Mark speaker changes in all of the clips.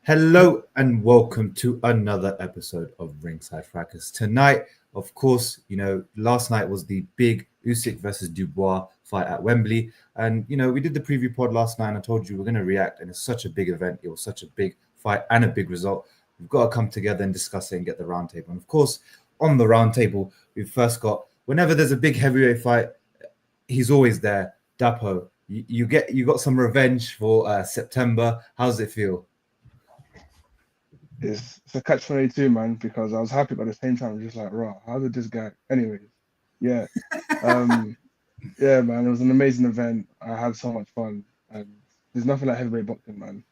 Speaker 1: Hello and welcome to another episode of Ringside Fracas. Tonight, of course, last night was the big Usyk versus Dubois fight at Wembley. And, we did the preview pod last night and I told you we're going to react. And it's such a big event. It was such a big fight and a big result. We've got to come together and discuss it and get the roundtable. And, of course, on the roundtable, we've first got, whenever there's a big heavyweight fight, he's always there. Dapo, you got some revenge for September. How does it feel?
Speaker 2: It's a catch-22, man, because I was happy, but at the same time, I'm just like, raw, how did this guy? Anyways, yeah. Yeah, man, it was an amazing event. I had so much fun, and there's nothing like heavyweight boxing, man.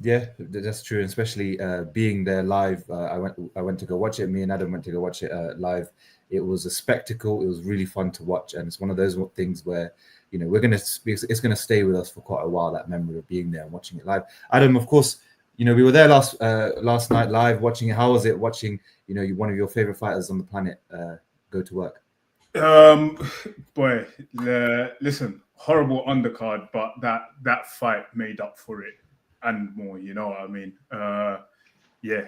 Speaker 1: Yeah, that's true, especially being there live. I went to go watch it. Me and Adam went to go watch it live. It was a spectacle. It was really fun to watch, and it's one of those things where it's gonna stay with us for quite a while. That memory of being there and watching it live. Adam, of course, we were there last night live watching it. How was it watching? One of your favorite fighters on the planet go to work.
Speaker 3: Listen, horrible undercard, but that fight made up for it and more. You know what I mean?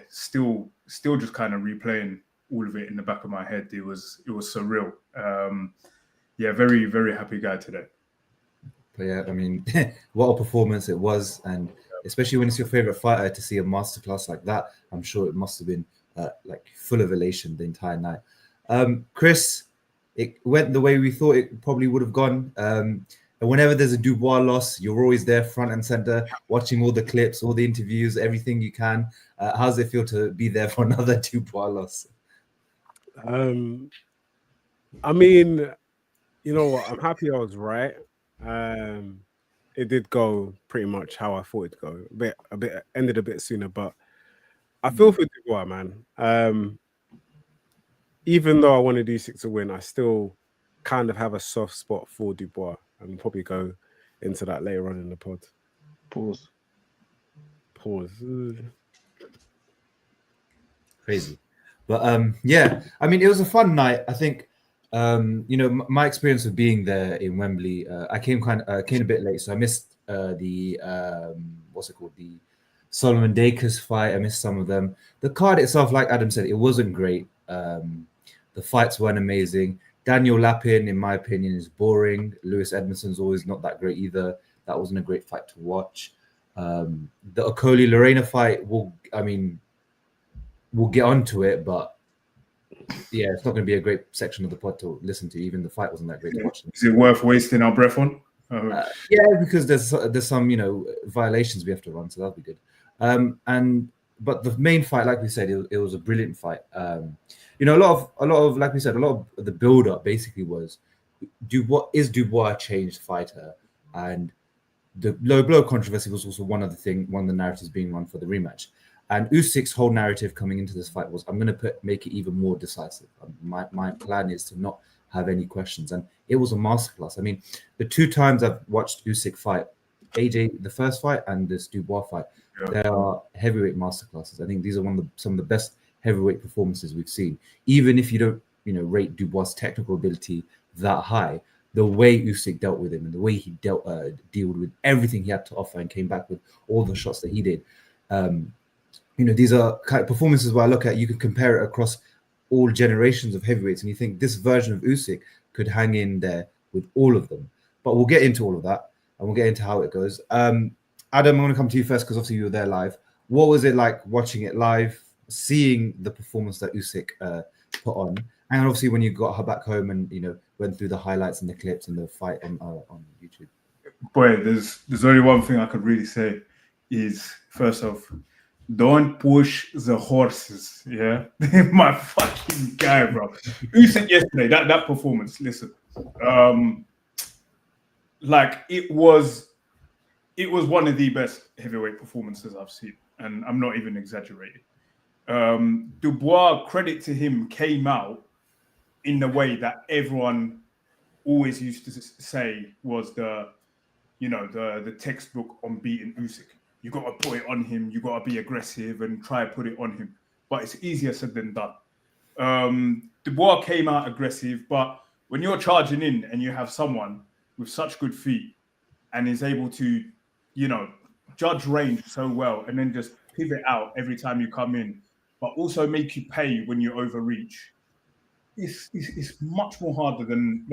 Speaker 3: Still just kind of replaying all of it in the back of my head. It was surreal. Very, very happy guy today.
Speaker 1: But yeah, I mean, what a performance it was, and especially when it's your favorite fighter, to see a masterclass like that, I'm sure it must have been full of elation the entire night. Chris, it went the way we thought it probably would have gone. And whenever there's a Dubois loss, you're always there front and center, watching all the clips, all the interviews, everything you can. How does it feel to be there for another Dubois loss?
Speaker 4: I mean, you know what? I'm happy I was right. It did go pretty much how I thought it'd go. A bit ended a bit sooner, but I feel for Dubois, man. Even though I wanted Usyk to win, I still kind of have a soft spot for Dubois, and we'll probably go into that later on in the pod.
Speaker 2: Pause.
Speaker 1: Crazy, but yeah. I mean, it was a fun night. I think. My experience of being there in Wembley, I came a bit late, so I missed the Solomon Dakers fight. I missed some of them. The card itself, like Adam said, it wasn't great. The fights weren't amazing. Daniel Lapin, in my opinion, is boring. Lewis Edmondson's always not that great either. That wasn't a great fight to watch. The Okoli Lorena fight, we'll get onto it, but yeah, it's not going to be a great section of the pod to listen to. Even the fight wasn't that great to watch.
Speaker 3: Is it worth wasting our breath on?
Speaker 1: Yeah, because there's some violations we have to run, so that'll be good. But the main fight, like we said, it was a brilliant fight. A lot of like we said, a lot of the build up basically was Dubois a changed fighter, and the low blow controversy was also one of the narratives being run for the rematch. And Usyk's whole narrative coming into this fight was, I'm going to make it even more decisive. My plan is to not have any questions. And it was a masterclass. I mean, the two times I've watched Usyk fight, AJ, the first fight, and this Dubois fight, they are heavyweight masterclasses. I think these are some of the best heavyweight performances we've seen. Even if you don't, rate Dubois' technical ability that high, the way Usyk dealt with him and the way he dealt with everything he had to offer and came back with all the shots that he did. These are kind of performances where I look at, you can compare it across all generations of heavyweights, and you think this version of Usyk could hang in there with all of them. But we'll get into all of that, and we'll get into how it goes. Adam, I'm going to come to you first because obviously you were there live. What was it like watching it live, seeing the performance that Usyk put on, and obviously when you got back home and went through the highlights and the clips and the fight on YouTube?
Speaker 3: Boy, there's only one thing I could really say is, first off, don't push the horses, yeah? My fucking guy, bro. Usyk yesterday, that performance, listen. It was one of the best heavyweight performances I've seen, and I'm not even exaggerating. Dubois, credit to him, came out in the way that everyone always used to say was the textbook on beating Usyk. You got to put it on him. You got to be aggressive and try to put it on him. But it's easier said than done. Dubois came out aggressive, but when you're charging in and you have someone with such good feet and is able to, judge range so well and then just pivot out every time you come in, but also make you pay when you overreach, it's much more harder than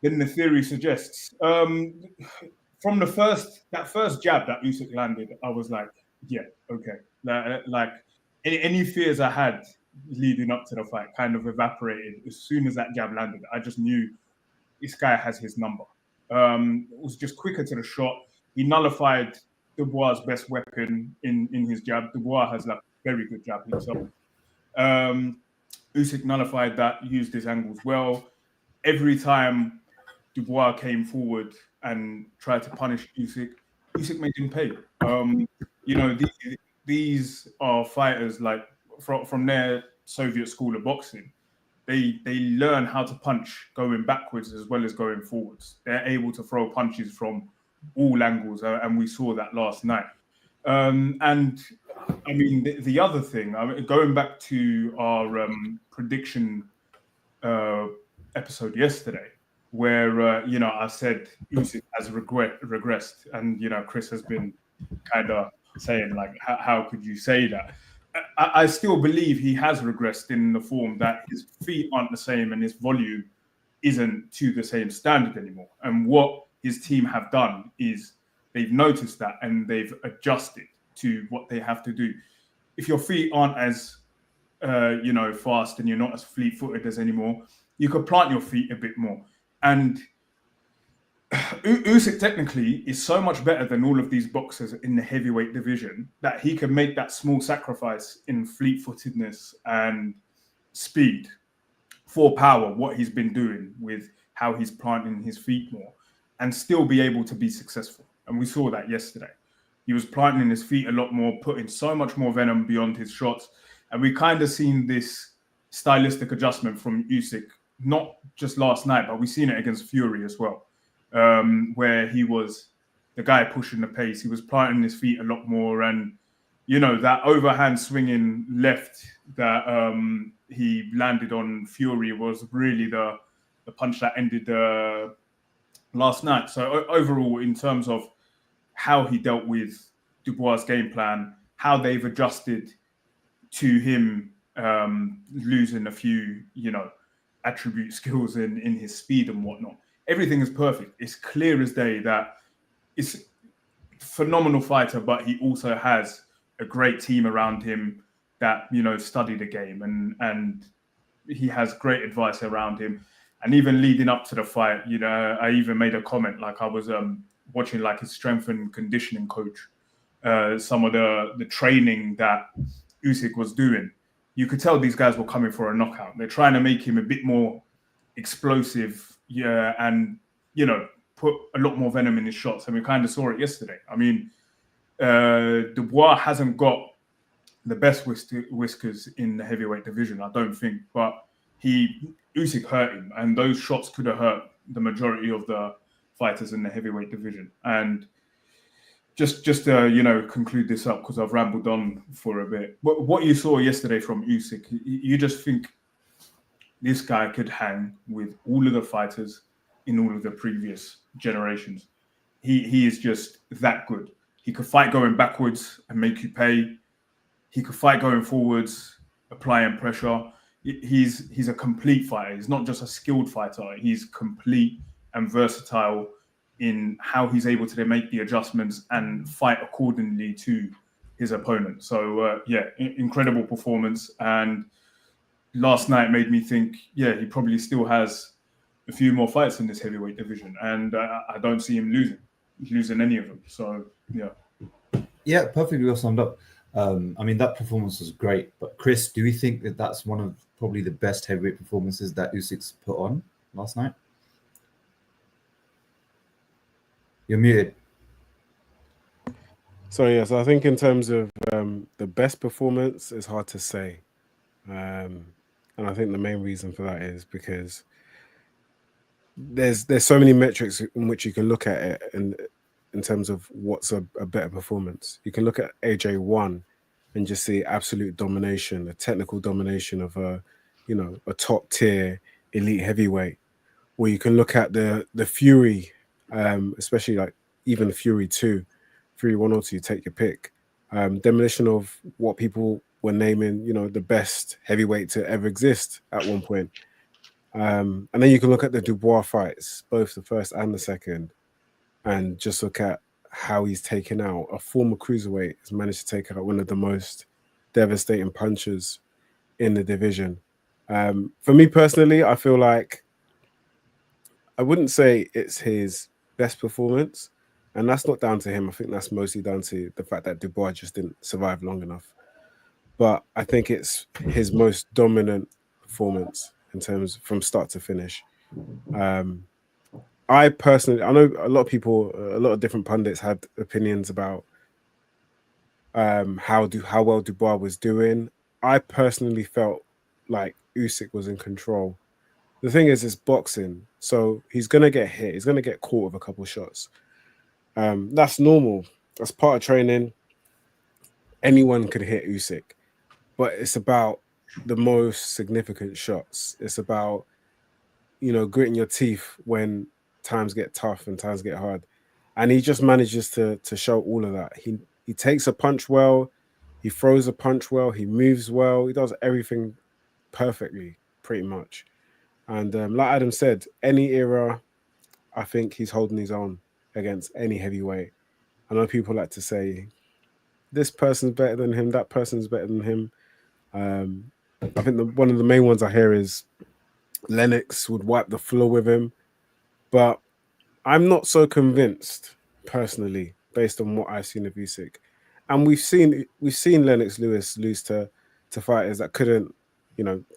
Speaker 3: the theory suggests. From that first jab that Usyk landed, I was like, yeah, okay. Like any fears I had leading up to the fight kind of evaporated as soon as that jab landed. I just knew this guy has his number. It was just quicker to the shot. He nullified Dubois' best weapon in his jab. Dubois has like very good jab himself. Usyk nullified that, used his angles well. Every time Dubois came forward and tried to punish Usyk made him pay. These are fighters like from their Soviet school of boxing. They learn how to punch going backwards as well as going forwards. They're able to throw punches from all angles, and we saw that last night. And I mean, the other thing, going back to our prediction episode yesterday, where I said Usyk has regressed, and Chris has been kind of saying like, how could you say that? I still believe he has regressed in the form that his feet aren't the same and his volume isn't to the same standard anymore. And what his team have done is they've noticed that and they've adjusted to what they have to do. If your feet aren't as fast and you're not as fleet-footed as anymore, you could plant your feet a bit more. And Usyk technically is so much better than all of these boxers in the heavyweight division that he can make that small sacrifice in fleet-footedness and speed for power, what he's been doing with how he's planting his feet more, and still be able to be successful. And we saw that yesterday. He was planting his feet a lot more, putting so much more venom beyond his shots. And we kind of seen this stylistic adjustment from Usyk, not just last night, but we've seen it against Fury as well. Where he was the guy pushing the pace. He was planting his feet a lot more. And, that overhand swinging left that he landed on Fury was really the punch that ended last night. So overall, in terms of how he dealt with Dubois' game plan, how they've adjusted to him losing a few, attribute skills in his speed and whatnot. Everything is perfect. It's clear as day that it's a phenomenal fighter, but he also has a great team around him that, study the game and he has great advice around him. And even leading up to the fight, I even made a comment, like I was watching like his strength and conditioning coach, some of the training that Usyk was doing. You could tell these guys were coming for a knockout. They're trying to make him a bit more explosive, and put a lot more venom in his shots. And we kind of saw it yesterday. I mean, Dubois hasn't got the best whiskers in the heavyweight division, I don't think, but Usyk hurt him, and those shots could have hurt the majority of the fighters in the heavyweight division. And just to conclude this up, because I've rambled on for a bit. What you saw yesterday from Usyk, you just think this guy could hang with all of the fighters in all of the previous generations. He is just that good. He could fight going backwards and make you pay. He could fight going forwards, applying pressure. He's a complete fighter. He's not just a skilled fighter. He's complete and versatile in how he's able to then make the adjustments and fight accordingly to his opponent. So, incredible performance. And last night made me think, he probably still has a few more fights in this heavyweight division. And I don't see him losing any of them. So, yeah.
Speaker 1: Yeah, perfectly well summed up. That performance was great. But Chris, do we think that that's one of probably the best heavyweight performances that Usyk's put on last night? You're muted.
Speaker 4: So yes, I think in terms of the best performance, it's hard to say, and I think the main reason for that is because there's so many metrics in which you can look at it, and in terms of what's a better performance. You can look at AJ1 and just see absolute domination, a technical domination of a top tier elite heavyweight. Or you can look at the Fury, especially like even Fury 2, 3, 1 or 2, take your pick. Demolition of what people were naming, the best heavyweight to ever exist at one point. And then you can look at the Dubois fights, both the first and the second, and just look at how he's taken out a former cruiserweight, has managed to take out one of the most devastating punchers in the division. For me personally, I feel like I wouldn't say it's his best performance, and that's not down to him. I think that's mostly down to the fact that Dubois just didn't survive long enough. But I think it's his most dominant performance in terms from start to finish. I personally, I know a lot of people, a lot of different pundits had opinions about how well Dubois was doing. I personally felt like Usyk was in control. The thing is, it's boxing, so he's gonna get hit. He's gonna get caught with a couple shots. That's normal. That's part of training. Anyone could hit Usyk, but it's about the most significant shots. It's about gritting your teeth when times get tough and times get hard, and he just manages to show all of that. He takes a punch well, he throws a punch well, he moves well, he does everything perfectly, pretty much. And like Adam said, any era, I think he's holding his own against any heavyweight. I know people like to say, this person's better than him, that person's better than him. I think one of the main ones I hear is Lennox would wipe the floor with him. But I'm not so convinced, personally, based on what I've seen of Usyk. And we've seen Lennox Lewis lose to fighters that couldn't,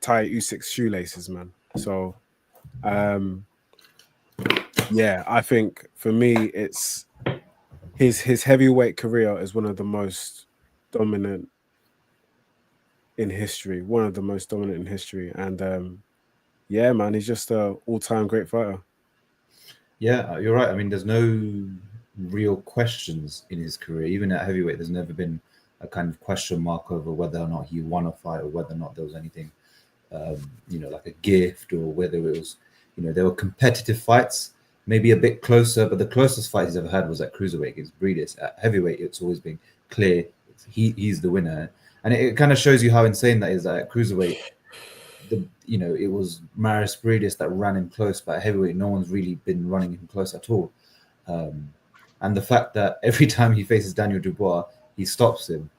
Speaker 4: tie Usyk's shoelaces, man. So, yeah, I think for me, it's his heavyweight career is one of the most dominant in history. And yeah, man, he's just an all-time great fighter.
Speaker 1: Yeah, you're right. I mean, there's no real questions in his career. Even at heavyweight, there's never been a kind of question mark over whether or not he won a fight or whether or not there was anything, like a gift, or whether it was, there were competitive fights, maybe a bit closer, but the closest fight he's ever had was at cruiserweight against Breedis. At heavyweight, it's always been clear he's the winner, and it kind of shows you how insane that is. That at cruiserweight, it was Maris Breedis that ran him close, but at heavyweight, no one's really been running him close at all. And the fact that every time he faces Daniel Dubois, he stops him.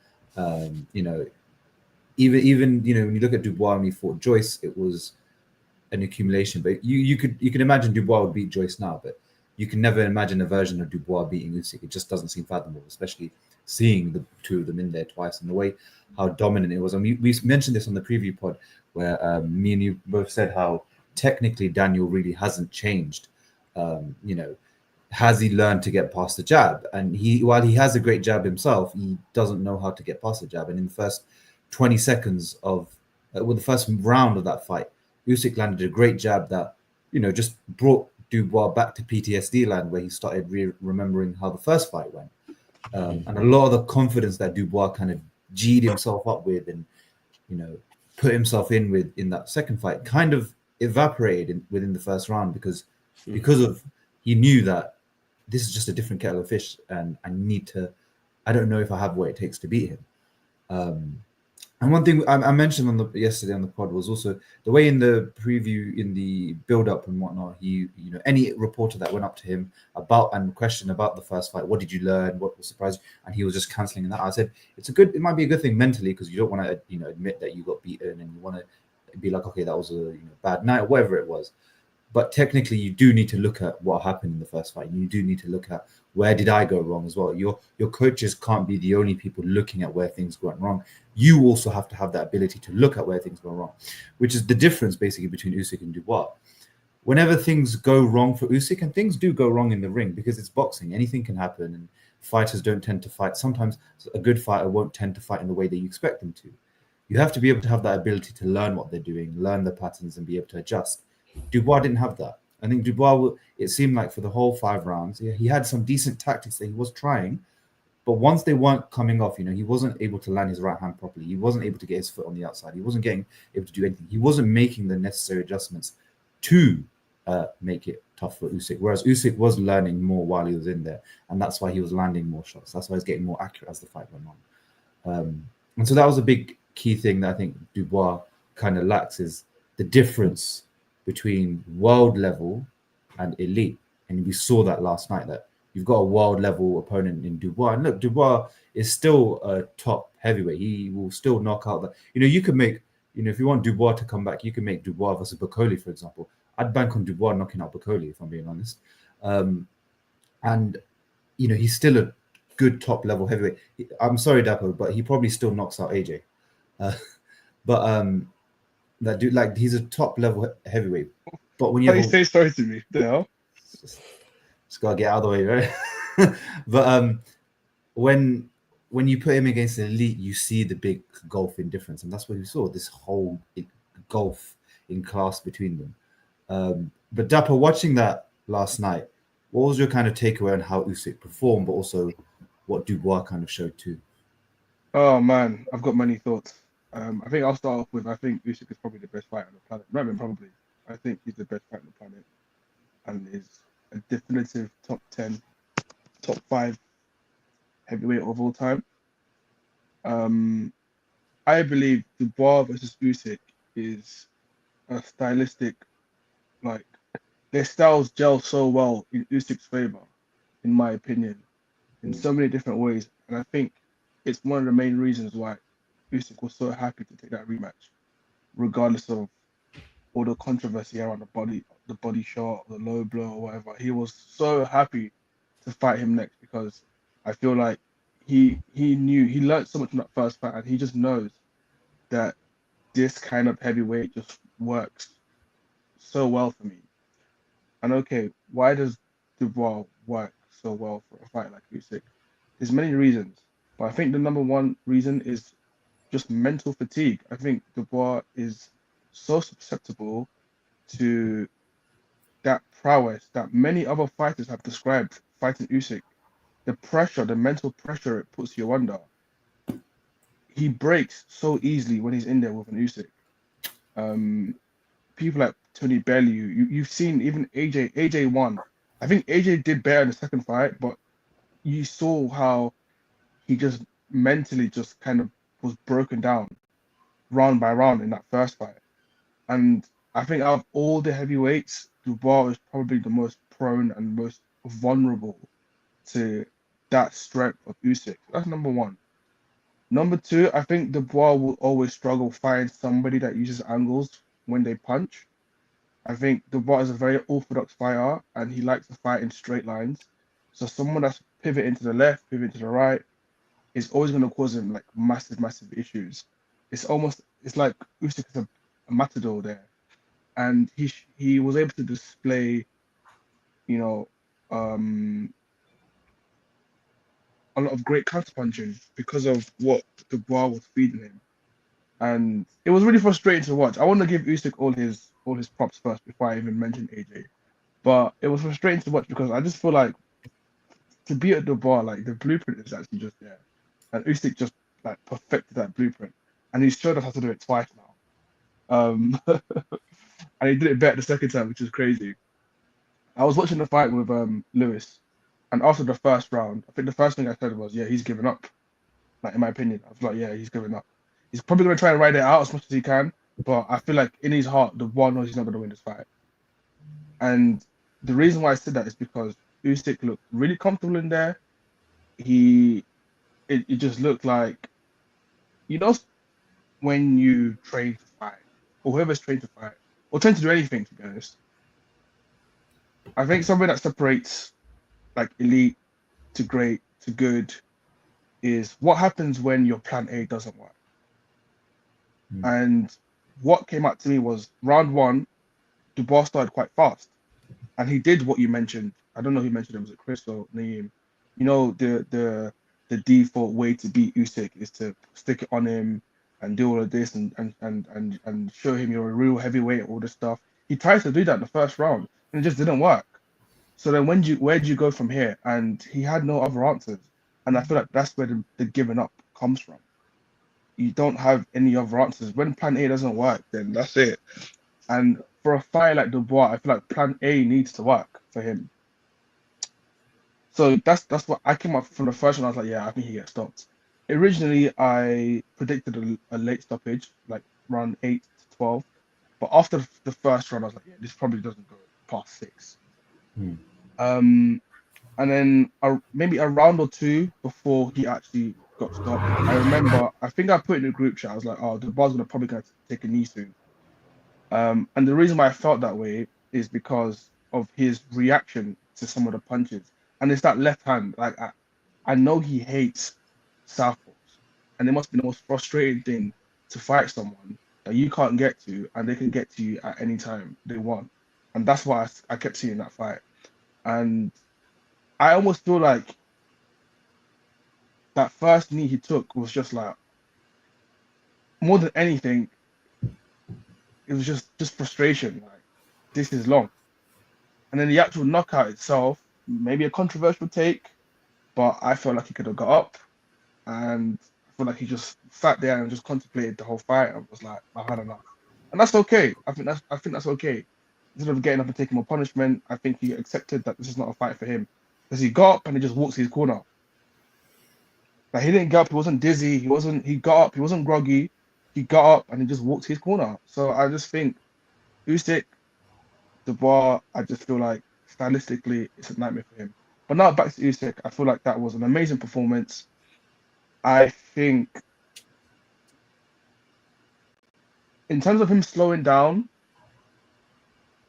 Speaker 1: Even when you look at Dubois when he fought Joyce, it was an accumulation. But you can imagine Dubois would beat Joyce now, but you can never imagine a version of Dubois beating Usyk. It just doesn't seem fathomable, especially seeing the two of them in there twice and the way how dominant it was. And we mentioned this on the preview pod where me and you both said how technically Daniel really hasn't changed. Has he learned to get past the jab? And while he has a great jab himself, he doesn't know how to get past the jab. And in the first 20 seconds of the first round of that fight, Usyk landed a great jab that just brought Dubois back to PTSD land, where he started remembering how the first fight went. And a lot of the confidence that Dubois kind of G'd himself up with and put himself in that second fight kind of evaporated within the first round because of he knew that this is just a different kettle of fish, and I don't know if I have what it takes to beat him. And one thing I mentioned yesterday on the pod was also the way in the preview, in the build-up and whatnot, any reporter that went up to him and questioned about the first fight, what did you learn, what was surprised, and he was just cancelling that. I said it might be a good thing mentally, because you don't want to admit that you got beaten, and you want to be like, okay, that was a bad night or whatever it was. But technically, you do need to look at what happened in the first fight. You do need to look at where did I go wrong as well. Your coaches can't be the only people looking at where things went wrong. You also have to have that ability to look at where things go wrong, which is the difference basically between Usyk and Dubois. Whenever things go wrong for Usyk, and things do go wrong in the ring because it's boxing, anything can happen, and fighters don't tend to fight. Sometimes a good fighter won't tend to fight in the way that you expect them to. You have to be able to have that ability to learn what they're doing, learn the patterns, and be able to adjust. Dubois didn't have that. I think Dubois, it seemed like for the whole 5 rounds, he had some decent tactics that he was trying, but once they weren't coming off, he wasn't able to land his right hand properly. He wasn't able to get his foot on the outside. He wasn't able to do anything. He wasn't making the necessary adjustments to make it tough for Usyk. Whereas Usyk was learning more while he was in there, and that's why he was landing more shots. That's why he's getting more accurate as the fight went on. And so that was a big key thing that I think Dubois kind of lacks, is the difference between world level and elite. And we saw that last night, that you've got a world level opponent in Dubois. And look, Dubois is still a top heavyweight. He will still knock out the, you can make, if you want Dubois to come back, you can make Dubois versus Bacoli, for example. I'd bank on Dubois knocking out Bacoli, if I'm being honest. And he's still a good top level heavyweight. I'm sorry, Dapo, but he probably still knocks out AJ. But that dude, like, he's a top level heavyweight. But when you
Speaker 2: say sorry to me, the hell?
Speaker 1: Just gotta get out of the way, right? But when you put him against an elite, you see the big gulf in difference, and that's what we saw. This whole gulf in class between them. But Dapper, watching that last night, what was your kind of takeaway on how Usyk performed, but also what Dubois kind of showed too?
Speaker 2: Oh man, I've got many thoughts. I think I'll start off with, I think Usyk is probably the best fighter on the planet. Not even probably. I think he's the best fighter on the planet, and is a definitive top 10, top 5 heavyweight of all time. I believe Dubois versus Usyk is a stylistic, like, their styles gel so well in Usyk's favor, in my opinion, in so many different ways. And I think it's one of the main reasons why Usyk was so happy to take that rematch, regardless of all the controversy around the body shot, the low blow, or whatever. He was so happy to fight him next, because I feel like he learned so much from that first fight, and he just knows that this kind of heavyweight just works so well for me. And okay, why does Dubois work so well for a fight like Usyk? There's many reasons, but I think the number one reason is just mental fatigue. I think Dubois is so susceptible to that prowess that many other fighters have described fighting Usyk. The pressure, the mental pressure it puts you under. He breaks so easily when he's in there with an Usyk. People like Tony Bellew, you've seen even AJ won. I think AJ did better in the second fight, but you saw how he just mentally just kind of was broken down round by round in that first fight. And I think out of all the heavyweights, Dubois is probably the most prone and most vulnerable to that strength of Usyk. That's number one. Number two, I think Dubois will always struggle finding somebody that uses angles when they punch. I think Dubois is a very orthodox fighter, and he likes to fight in straight lines. So someone that's pivoting to the left, pivoting to the right, is always going to cause him like massive issues. It's like Usyk is a matador there, and he was able to display, a lot of great counterpunching because of what Dubois was feeding him, and it was really frustrating to watch. I want to give Usyk all his props first before I even mention AJ, but it was frustrating to watch because I just feel like to beat at Dubois, like, the blueprint is actually just there, and Usyk just like perfected that blueprint, and he's showed us how to do it twice now. And he did it better the second time, which is crazy. I was watching the fight with Lewis, and after the first round, I think the first thing I said was, yeah, he's given up. Like, in my opinion, I was like, yeah, he's given up. He's probably going to try and ride it out as much as he can, but I feel like in his heart, Dubois knows he's not going to win this fight. And the reason why I said that is because Usyk looked really comfortable in there. It just looked like, when you train to fight, or whoever's trained to fight, or trained to do anything, to be honest, I think something that separates like elite to great to good is what happens when your plan A doesn't work. And what came out to me was round one, Dubois started quite fast, and he did what you mentioned. I don't know who mentioned it. Was it Chris or Naeem? The default way to beat Usyk is to stick it on him and do all of this and show him you're a real heavyweight, all this stuff. He tried to do that in the first round, and it just didn't work. So then where do you go from here? And he had no other answers. And I feel like that's where the giving up comes from. You don't have any other answers. When plan A doesn't work, then that's it. And for a fight like Dubois, I feel like Plan A needs to work for him. So that's what I came up from the first one. I was like, yeah, I think he gets stopped. Originally, I predicted a late stoppage, like round 8 to 12. But after the first round, I was like, yeah, this probably doesn't go past 6. And then maybe a round or 2 before he actually got stopped, I remember, I think I put in a group chat, I was like, oh, Dubois gonna probably gonna take a knee soon. And the reason why I felt that way is because of his reaction to some of the punches. And it's that left hand. Like I know he hates southpaws, and it must be the most frustrating thing to fight someone that you can't get to, and they can get to you at any time they want. And that's why I kept seeing that fight. And I almost feel like that first knee he took was just like, more than anything, it was just frustration. Like, this is long. And then the actual knockout itself, maybe a controversial take, but I felt like he could have got up, and I feel like he just sat there and just contemplated the whole fight and was like, I've had enough. And that's okay. I think that's okay. Instead of getting up and taking more punishment, I think he accepted that this is not a fight for him. Because he got up and he just walks his corner. Like, he didn't get up, he wasn't dizzy, he got up, he wasn't groggy, he got up and he just walked his corner. So I just think Usyk, Dubois, I just feel like stylistically it's a nightmare for him. But now back to Usyk, I feel like that was an amazing performance. I think in terms of him slowing down,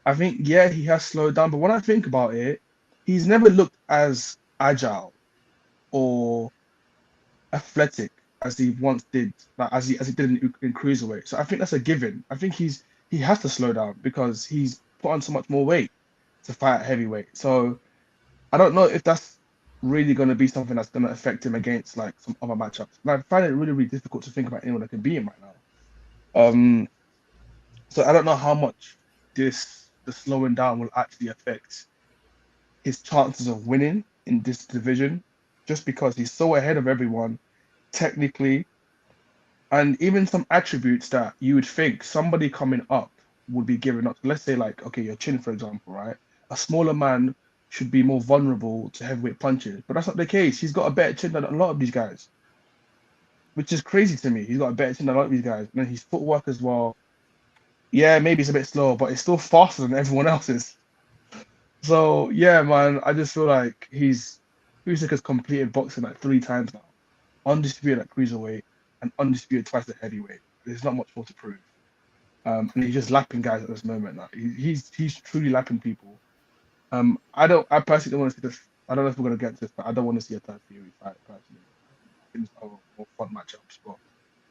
Speaker 2: I think, yeah, he has slowed down. But when I think about it, he's never looked as agile or athletic as he once did, like as he did in cruiserweight. So I think that's a given. I think he has to slow down because he's put on so much more weight to fight at heavyweight. So I don't know if that's really going to be something that's going to affect him against like some other matchups. And I find it really, really difficult to think about anyone that can beat him right now. So I don't know how much the slowing down will actually affect his chances of winning in this division, just because he's so ahead of everyone technically, and even some attributes that you would think somebody coming up would be giving up. Let's say, like, okay, your chin, for example, right? A smaller man should be more vulnerable to heavyweight punches, but that's not the case. He's got a better chin than a lot of these guys, which is crazy to me. He's got a better chin than a lot of these guys, and then his footwork as well. Yeah, maybe it's a bit slow, but it's still faster than everyone else's. So yeah, man, I just feel like Usyk has completed boxing like 3 times now, undisputed at cruiserweight and undisputed twice at heavyweight. There's not much more to prove, and he's just lapping guys at this moment now. He's truly lapping people. I personally don't want to see this. I don't know if we're gonna get to this, but I don't want to see a third Fury fight personally. I think it's more fun matchups, but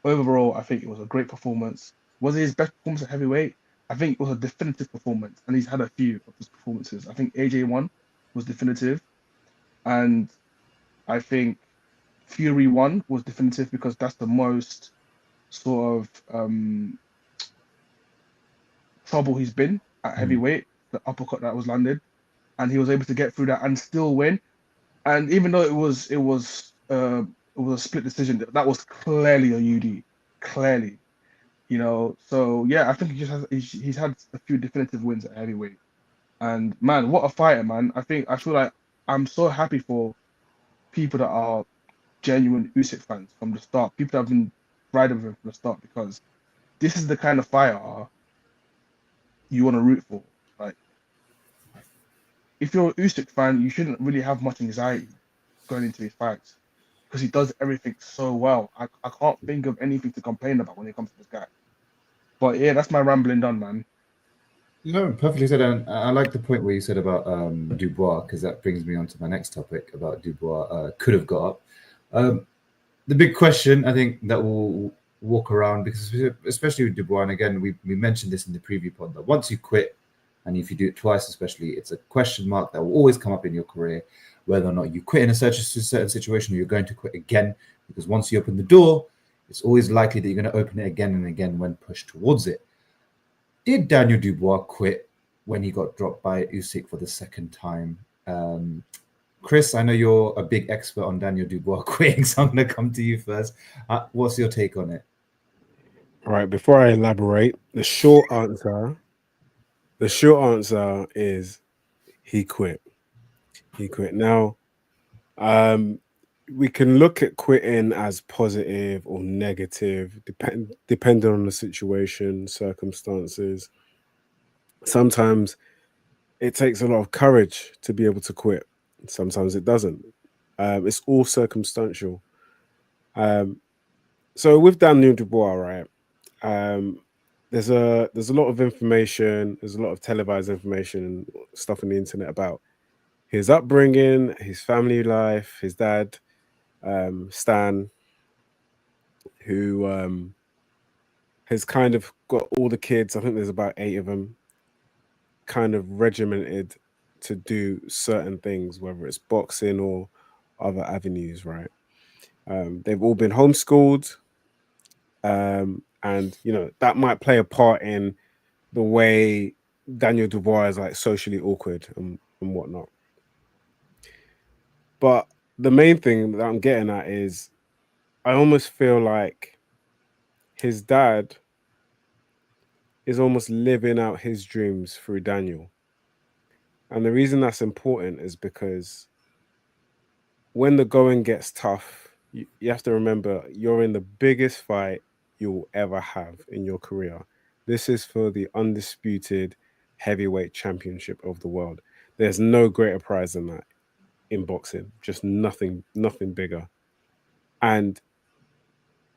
Speaker 2: overall, I think it was a great performance. Was it his best performance at heavyweight? I think it was a definitive performance, and he's had a few of his performances. I think AJ1 was definitive, and I think Fury 1 was definitive because that's the most sort of trouble he's been at heavyweight, the uppercut that was landed, and he was able to get through that and still win. And even though it was a split decision, that was clearly a UD, clearly. So yeah, I think he's had a few definitive wins at heavyweight, and man, what a fighter, man! I feel like I'm so happy for people that are genuine Usyk fans from the start, people that have been riding with him from the start, because this is the kind of fighter you want to root for. Like, if you're an Usyk fan, you shouldn't really have much anxiety going into his fights because he does everything so well. I can't think of anything to complain about when it comes to this guy. But yeah, that's my rambling done, man.
Speaker 1: Perfectly said. And I like the point where you said about Dubois, because that brings me on to my next topic about Dubois could have got up. The big question, I think, that will walk around, because especially with Dubois, and again, we mentioned this in the preview pod, that once you quit, and if you do it twice especially, it's a question mark that will always come up in your career, whether or not you quit in a certain situation or you're going to quit again, because once you open the door, it's always likely that you're going to open it again and again when pushed towards it. Did Daniel Dubois quit when he got dropped by Usyk for the second time? Chris, I know you're a big expert on Daniel Dubois quitting, so I'm going to come to you first. What's your take on it?
Speaker 4: All right, before I elaborate, the short answer The short answer is he quit. He quit. Now, we can look at quitting as positive or negative, depending on the situation, circumstances. Sometimes it takes a lot of courage to be able to quit. Sometimes it doesn't. It's all circumstantial. Um, so with Daniel Dubois, right? Um, there's a lot of information. There's a lot of televised information and stuff on the internet about his upbringing, his family life, his dad, Stan, who has kind of got all the kids. I think there's about 8 of them, kind of regimented to do certain things, whether it's boxing or other avenues, right? They've all been homeschooled, and that might play a part in the way Daniel Dubois is like socially awkward and whatnot. But the main thing that I'm getting at is I almost feel like his dad is almost living out his dreams through Daniel. And the reason that's important is because when the going gets tough, you have to remember you're in the biggest fight you'll ever have in your career. This is for the undisputed heavyweight championship of the world. There's no greater prize than that in boxing, just nothing bigger. And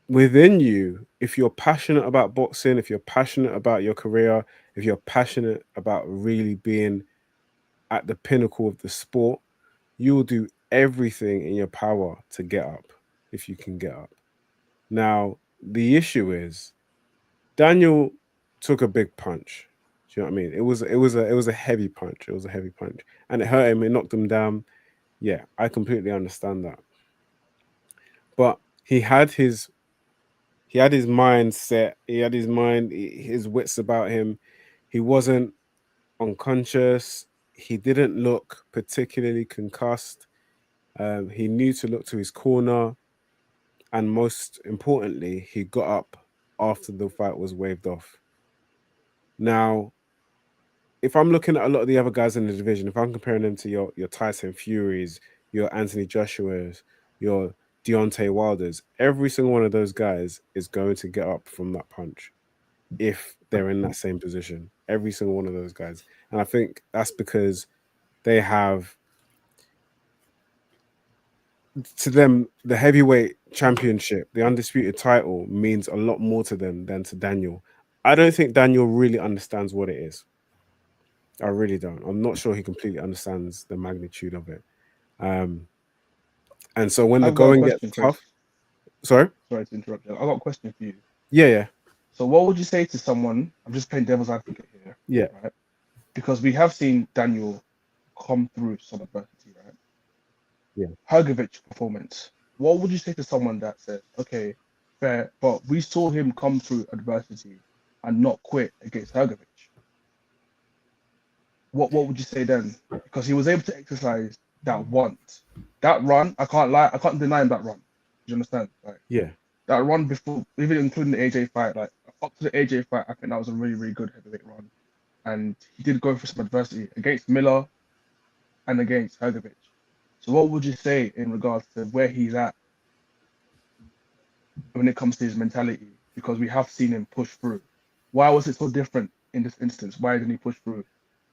Speaker 4: within you, if you're passionate about boxing, if you're passionate about your career, if you're passionate about really being at the pinnacle of the sport, you will do everything in your power to get up if you can get up. Now, the issue is Daniel took a big punch. Do you know what I mean? It was a heavy punch. It was a heavy punch. And it hurt him, it knocked him down. Yeah, I completely understand that. But he had his mind set, he had his wits about him. He wasn't unconscious. He didn't look particularly concussed. He knew to look to his corner, and most importantly, he got up after the fight was waved off. Now, if I'm looking at a lot of the other guys in the division, if I'm comparing them to your Tyson Furies, your Anthony Joshua's, your Deontay Wilders, every single one of those guys is going to get up from that punch if they're in that same position. Every single one of those guys. And I think that's because they have, to them, the heavyweight championship, the undisputed title, means a lot more to them than to Daniel. I don't think Daniel really understands what it is. I really don't. I'm not sure he completely understands the magnitude of it. And so when the
Speaker 2: I've got a
Speaker 4: going gets
Speaker 2: question, Chris.
Speaker 4: tough, sorry?
Speaker 2: Sorry to interrupt you. I've got a question for you.
Speaker 4: Yeah.
Speaker 2: So what would you say to someone? I'm just playing devil's advocate here.
Speaker 4: Yeah.
Speaker 2: Right? Because we have seen Daniel come through some adversity, right?
Speaker 4: Yeah.
Speaker 2: Hrgovic performance. What would you say to someone that says, okay, fair, but we saw him come through adversity and not quit against Hrgovic? What would you say then? Because he was able to exercise that want. That run, I can't lie, I can't deny him that run. Do you understand? Like
Speaker 4: Yeah.
Speaker 2: that run before, even including the AJ fight, like up to the AJ fight, I think that was a really, really good heavyweight run. And he did go for some adversity against Miller and against Hrgovic. So what would you say in regards to where he's at when it comes to his mentality? Because we have seen him push through. Why was it so different in this instance? Why didn't he push through?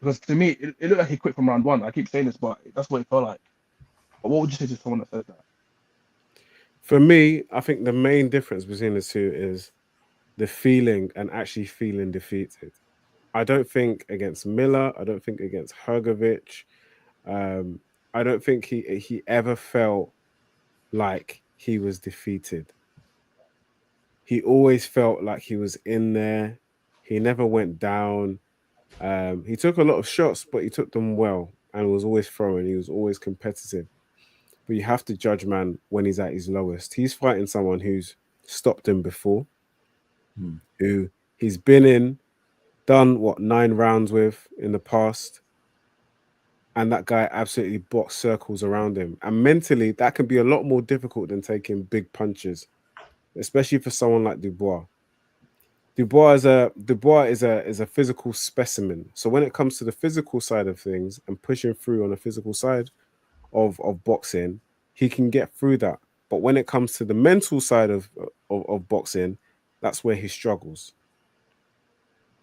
Speaker 2: Because to me, it looked like he quit from round one. I keep saying this, but that's what it felt like. But what would you say to someone that says that?
Speaker 4: For me, I think the main difference between the two is the feeling and actually feeling defeated. I don't think against Miller, I don't think against Hrgovic, I don't think he ever felt like he was defeated. He always felt like he was in there. He never went down. He took a lot of shots, but he took them well and was always throwing. He was always competitive. But you have to judge man when he's at his lowest. He's fighting someone who's stopped him before, who he's been in, done 9 rounds with in the past, and that guy absolutely boxed circles around him. And mentally, that can be a lot more difficult than taking big punches, especially for someone like Dubois. Dubois is a physical specimen. So when it comes to the physical side of things and pushing through on the physical side of boxing, he can get through that. But when it comes to the mental side of boxing, that's where he struggles.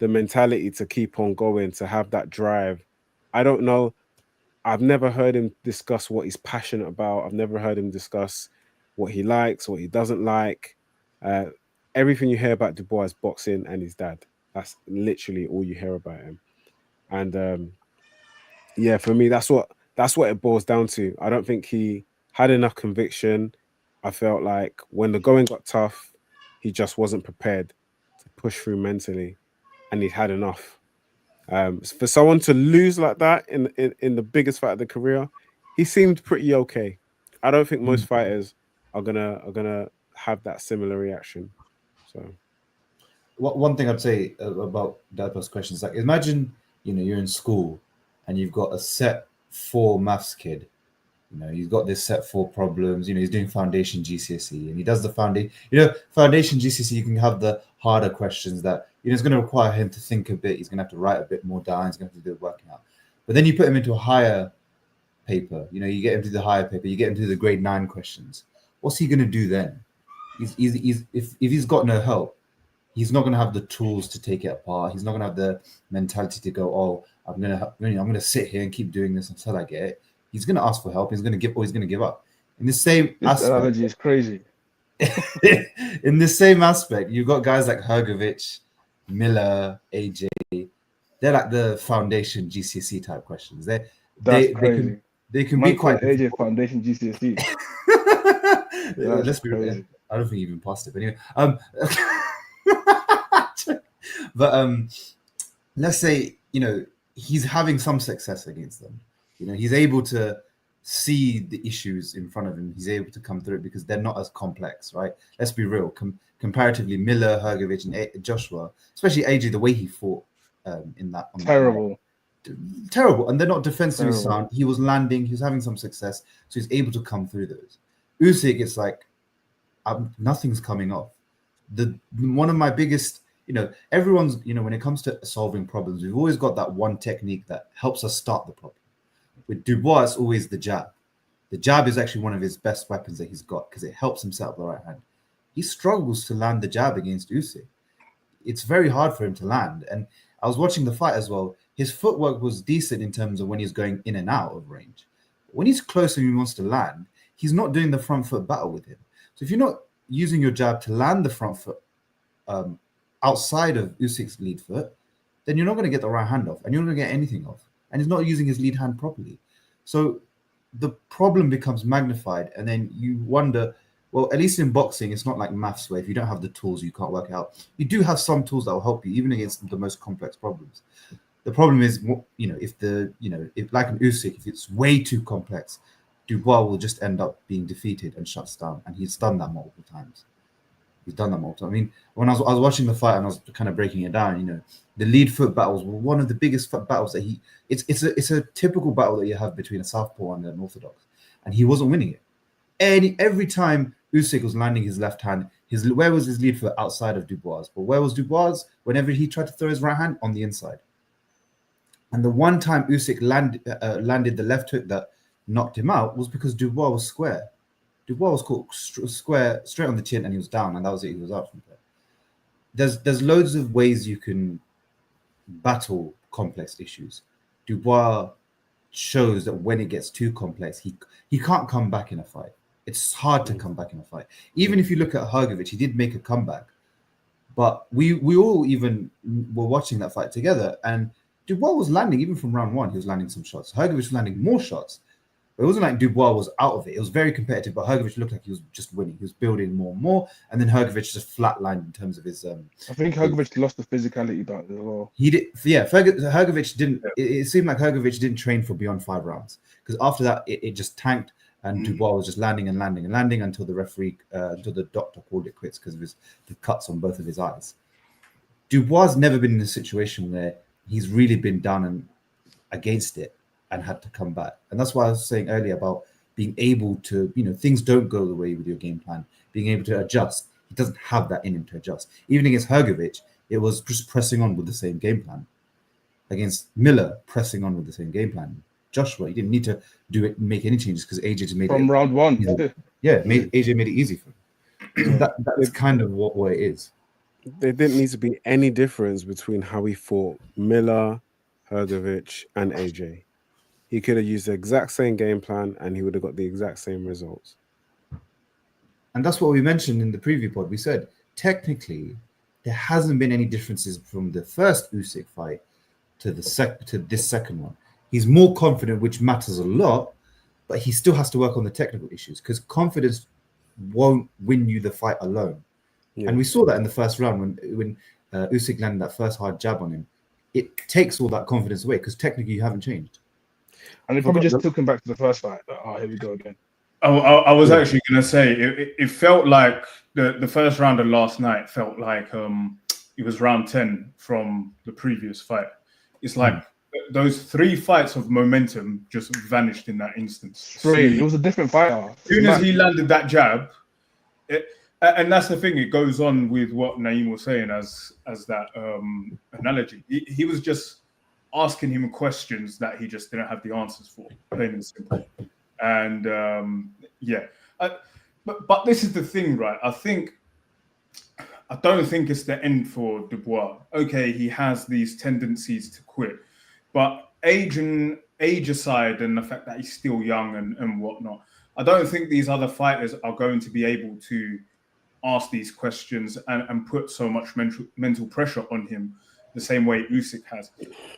Speaker 4: The mentality to keep on going, to have that drive. I don't know. I've never heard him discuss what he's passionate about. I've never heard him discuss what he likes, what he doesn't like. Everything you hear about Dubois is boxing and his dad. That's literally all you hear about him. And yeah, for me, that's what it boils down to. I don't think he had enough conviction. I felt like when the going got tough, he just wasn't prepared to push through mentally, and he'd had enough. For someone to lose like that in the biggest fight of the career, he seemed pretty okay. I don't think most fighters are gonna have that similar reaction. So,
Speaker 1: One thing I'd say about that first question is like, imagine you're in school and you've got a set 4 maths kid. He's got this set 4 problems. He's doing foundation GCSE and he does the foundation. Foundation GCSE, you can have the harder questions that it's going to require him to think a bit. He's going to have to write a bit more down. He's going to have to do the working out. But then you put him into a higher paper. You get him to the higher paper. You get him to the grade 9 questions. What's he going to do then? If he's got no help, he's not going to have the tools to take it apart. He's not going to have the mentality to go, oh, I'm going to sit here and keep doing this until I get it. He's going to ask for help. He's going to give up. In the same aspect,
Speaker 2: analogy is crazy.
Speaker 1: In the same aspect, you've got guys like Hrgović, Miller, AJ. They're like the foundation GCSE type questions. They can be quite
Speaker 2: AJ foundation GCSE.
Speaker 1: Let's be real. I don't think he even passed it. But anyway, but let's say he's having some success against them. He's able to see the issues in front of him. He's able to come through it because they're not as complex, right? Let's be real. Comparatively, Miller, Hrgović, and Joshua, especially AJ, the way he fought in that. Terrible. And they're not defensively sound. He was landing. He was having some success. So he's able to come through those. Usyk, it's like nothing's coming off. One of my biggest, everyone's, when it comes to solving problems, we've always got that one technique that helps us start the problem. With Dubois, it's always the jab. The jab is actually one of his best weapons that he's got because it helps him set up the right hand. He struggles to land the jab against Usyk. It's very hard for him to land. And I was watching the fight as well. His footwork was decent in terms of when he's going in and out of range. When he's close and he wants to land, he's not doing the front foot battle with him. So if you're not using your jab to land the front foot outside of Usyk's lead foot, then you're not going to get the right hand off and you're not going to get anything off. And he's not using his lead hand properly. So the problem becomes magnified. And then you wonder, well, at least in boxing, it's not like maths where if you don't have the tools, you can't work out. You do have some tools that will help you, even against the most complex problems. The problem is, if like an Usyk, if it's way too complex, Dubois will just end up being defeated and shuts down. And he's done that multiple times. I mean, when I was watching the fight and I was kind of breaking it down, the lead foot battles were one of the biggest battles that it's a typical battle that you have between a southpaw and an orthodox, and he wasn't winning it. Every time Usyk was landing his left hand, where was his lead foot? Outside of Dubois. But where was Dubois whenever he tried to throw his right hand? On the inside. And the one time Usyk landed the left hook that knocked him out was because Dubois was square. Dubois was caught square, straight on the chin, and he was down, and that was it. He was out from there. There's loads of ways you can battle complex issues. Dubois shows that when it gets too complex, he can't come back in a fight. It's hard to come back in a fight. Even if you look at Hrgović, he did make a comeback, but we all even were watching that fight together, and Dubois was landing, even from round 1, he was landing some shots. Hrgović was landing more shots. But it wasn't like Dubois was out of it. It was very competitive, but Hrgović looked like he was just winning. He was building more and more, and then Hrgović just flatlined in terms of his.
Speaker 2: I think Hrgović lost the physicality back as well.
Speaker 1: He did, yeah. Hrgović didn't. It seemed like Hrgović didn't train for beyond 5 rounds because after that it just tanked, and Dubois was just landing until the referee, until the doctor called it quits because of the cuts on both of his eyes. Dubois has never been in a situation where he's really been down and against it and had to come back. And that's why I was saying earlier about being able to, things don't go the way with your game plan, being able to adjust. He doesn't have that in him to adjust. Even against Hrgović, It was just pressing on with the same game plan. Against Miller, pressing on with the same game plan. Joshua, you didn't need to make any changes because AJ just made
Speaker 2: From
Speaker 1: it
Speaker 2: round one.
Speaker 1: AJ made it easy for him. So that's kind of what it is.
Speaker 4: There didn't need to be any difference between how he fought Miller, Hrgovic, and AJ. He could have used the exact same game plan and he would have got the exact same results.
Speaker 1: And that's what we mentioned in the preview pod. We said, technically, there hasn't been any differences from the first Usyk fight to this second one. He's more confident, which matters a lot, but he still has to work on the technical issues because confidence won't win you the fight alone. Yeah. And we saw that in the first round when Usyk landed that first hard jab on him. It takes all that confidence away because technically you haven't changed.
Speaker 2: And it probably just took him back to the first fight. Oh, here we go again.
Speaker 3: I was actually going to say it felt like the first round of last night felt like it was round 10 from the previous fight. It's like those 3 fights of momentum just vanished in that instance.
Speaker 2: It was a different fighter.
Speaker 3: As soon as he landed that jab, and that's the thing, it goes on with what Naeem was saying as that analogy. He was just asking him questions that he just didn't have the answers for, plain and simple. And but this is the thing, right? I don't think it's the end for Dubois. Okay, he has these tendencies to quit, but age aside, and the fact that he's still young and whatnot, I don't think these other fighters are going to be able to ask these questions and put so much mental pressure on him the same way Usyk has.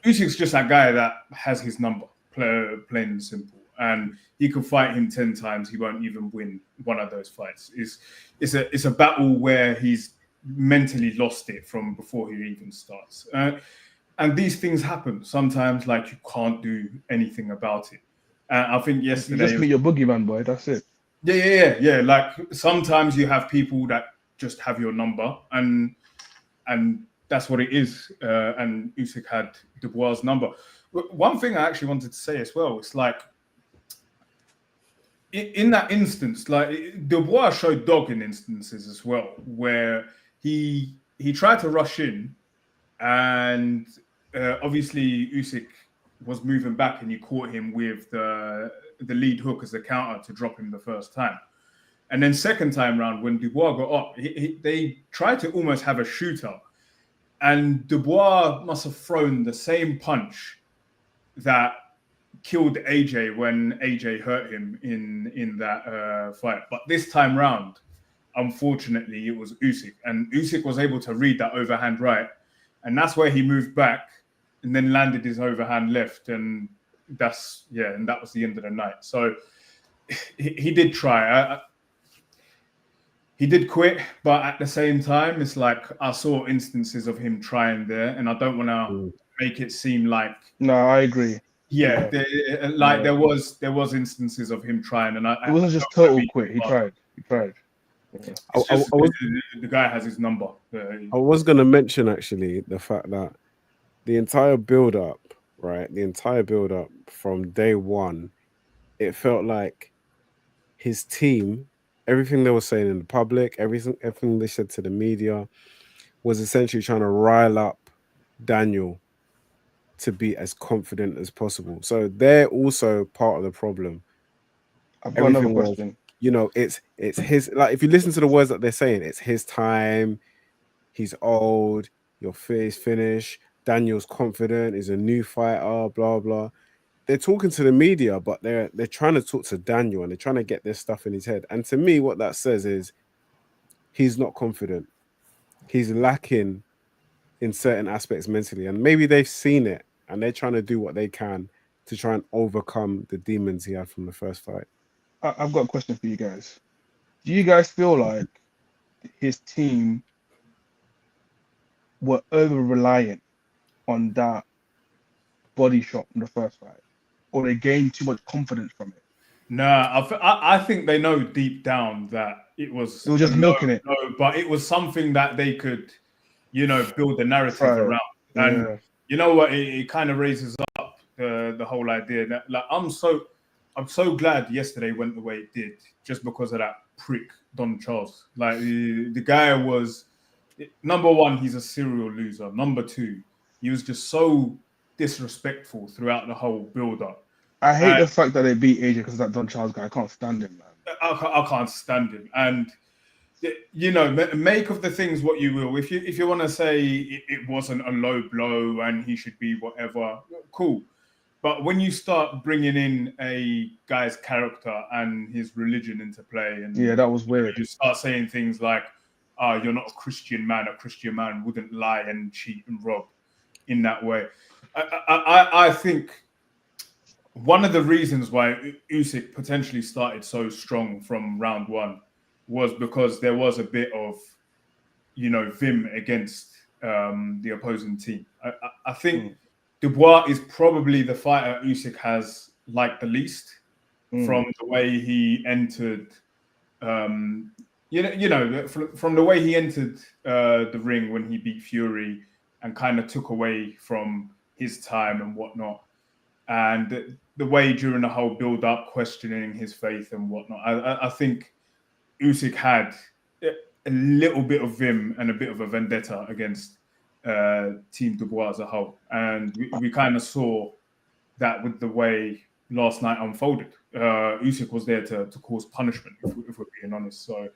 Speaker 3: Usyk's just that guy that has his number, plain and simple. And he could fight him 10 times. He won't even win one of those fights. It's a battle where he's mentally lost it from before he even starts. And these things happen. Sometimes, like, you can't do anything about it. I think yesterday...
Speaker 2: You just meet your boogeyman, boy. That's it.
Speaker 3: Yeah. Like, sometimes you have people that just have your number. And that's what it is. And Usyk had Dubois' number. One thing I actually wanted to say as well, it's like, in that instance, like Dubois showed dog in instances as well, where he tried to rush in, and obviously Usyk was moving back, and you caught him with the lead hook as a counter to drop him the first time, and then second time round when Dubois got up, they tried to almost have a shootout, and Dubois must have thrown the same punch that killed AJ when AJ hurt him in that fight. But this time round, unfortunately, it was Usyk. And Usyk was able to read that overhand right. And that's where he moved back and then landed his overhand left. And that was the end of the night. So he did try. He did quit, but at the same time, it's like I saw instances of him trying there. And I don't want to make it seem like...
Speaker 2: No, I agree.
Speaker 3: Yeah, there was instances of him trying, and
Speaker 2: it wasn't just total quit. He tried. Yeah.
Speaker 3: The guy has his number.
Speaker 4: I was going to mention actually the fact that the entire build-up, right? The entire build-up from day one, it felt like his team, everything they were saying in the public, everything they said to the media, was essentially trying to rile up Daniel to be as confident as possible. So they're also part of the problem.
Speaker 2: I've got another question.
Speaker 4: It's his, like, if you listen to the words that they're saying, it's his time, he's old, your fear is finished, Daniel's confident, he's a new fighter, blah, blah. They're talking to the media, but they're trying to talk to Daniel and they're trying to get this stuff in his head. And to me, what that says is he's not confident. He's lacking in certain aspects mentally. And maybe they've seen it and they're trying to do what they can to try and overcome the demons he had from the first fight.
Speaker 2: I've got a question for you guys. Do you guys feel like his team were over-reliant on that body shot from the first fight? Or they gained too much confidence from it?
Speaker 3: Nah, I think they know deep down that it was
Speaker 2: just milking it.
Speaker 3: No, but it was something that they could, build the narrative around. And you know what? It kind of raises up the whole idea that, like, I'm so glad yesterday went the way it did, just because of that prick Don Charles. Like the guy was number one, he's a serial loser. Number two, he was just so disrespectful throughout the whole build-up.
Speaker 2: I hate the fact that they beat AJ because of that Don Charles guy. I can't stand him, man.
Speaker 3: I can't stand him. And you know, make of the things what you will. If you want to say it wasn't a low blow and he should be whatever, cool. But when you start bringing in a guy's character and his religion into play, and
Speaker 2: yeah, that was weird.
Speaker 3: You start saying things like, "You're not a Christian man. A Christian man wouldn't lie and cheat and rob in that way." I think one of the reasons why Usyk potentially started so strong from round one was because there was a bit of, you know, vim against the opposing team. I think Dubois is probably the fighter Usyk has liked the least from the way he entered. From the way he entered the ring when he beat Fury and kind of took away from his time and whatnot, and the way during the whole build-up questioning his faith and whatnot. I think Usyk had a little bit of vim and a bit of a vendetta against Team Dubois as a whole. And we kind of saw that with the way last night unfolded. Usyk was there to cause punishment, if we're being honest. So,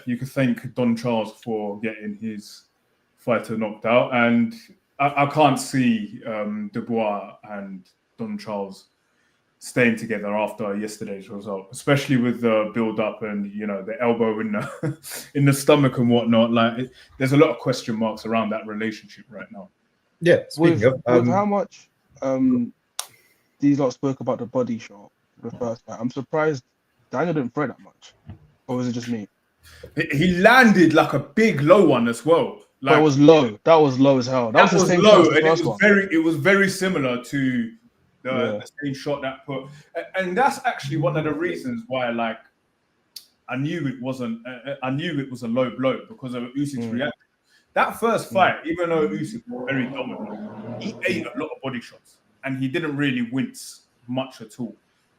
Speaker 3: you could thank Don Charles for getting his fighter knocked out. And I can't see Dubois and Don Charles staying together after yesterday's result, especially with the build-up and, you know, the elbow in the in the stomach and whatnot. Like, there's a lot of question marks around that relationship right now.
Speaker 1: Yeah,
Speaker 2: with how much these lot spoke about the body shot the first fight, I'm surprised Daniel didn't throw that much. Or was it just me?
Speaker 3: He landed like a big low one as well. Like,
Speaker 2: that was low. That was low as hell. That was the same
Speaker 3: low,
Speaker 2: shot as the
Speaker 3: and
Speaker 2: first one.
Speaker 3: It was very similar to the same shot that put, and that's actually one of the reasons why, like, I knew it was a low blow because of Usyk's reaction. That first fight, even though Usyk was very dominant, he ate a lot of body shots and he didn't really wince much at all.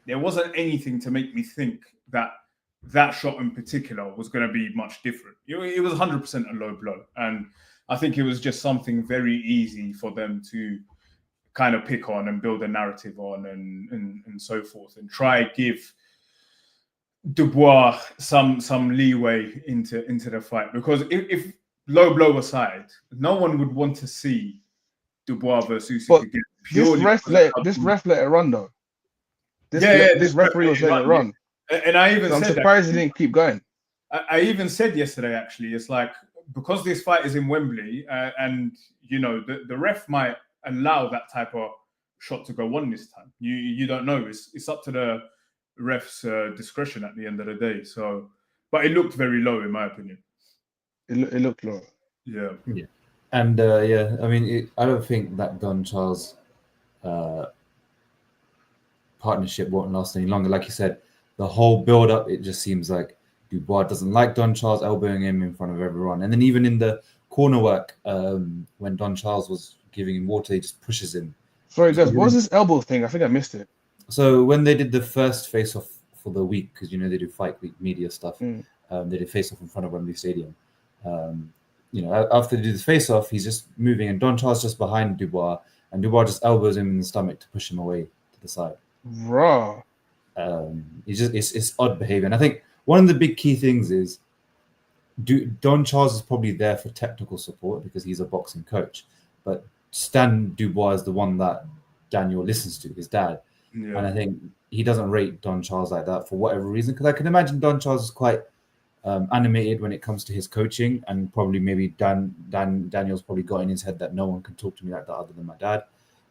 Speaker 3: There wasn't anything to make me think that shot in particular was going to be much different. It was 100% a low blow, and I think it was just something very easy for them to kind of pick on and build a narrative on and so forth, and try give Dubois some leeway into the fight. Because if low blow aside, no one would want to see Dubois versus Usyk again.
Speaker 2: This ref let it run though. This referee was letting it run.
Speaker 3: And I even
Speaker 2: I'm surprised he didn't keep going.
Speaker 3: I even said yesterday, actually, it's like, because this fight is in Wembley, and you know the ref might allow that type of shot to go on this time. You don't know. It's up to the ref's discretion at the end of the day. So, but it looked very low in my opinion.
Speaker 2: It looked low.
Speaker 3: Yeah.
Speaker 1: And I mean, I don't think that Don Charles partnership won't last any longer. Like you said, the whole build-up, it just seems like Dubois doesn't like Don Charles elbowing him in front of everyone. And then even in the corner work, when Don Charles was giving him water, he just pushes him.
Speaker 2: Sorry, guys, what was this elbow thing? I think I missed it.
Speaker 1: So when they did the first face-off for the week, because, you know, they do Fight Week media stuff, they did face-off in front of Wembley Stadium. You know, after they do this face-off, he's just moving, and Don Charles just behind Dubois, and Dubois just elbows him in the stomach to push him away to the side.
Speaker 2: Raw.
Speaker 1: It's odd behavior. And I think one of the big key things is Don Charles is probably there for technical support because he's a boxing coach, but Stan Dubois is the one that Daniel listens to, his dad. And I think he doesn't rate Don Charles like that for whatever reason, because I can imagine Don Charles is quite animated when it comes to his coaching, and probably maybe Daniel's probably got in his head that no one can talk to me like that other than my dad.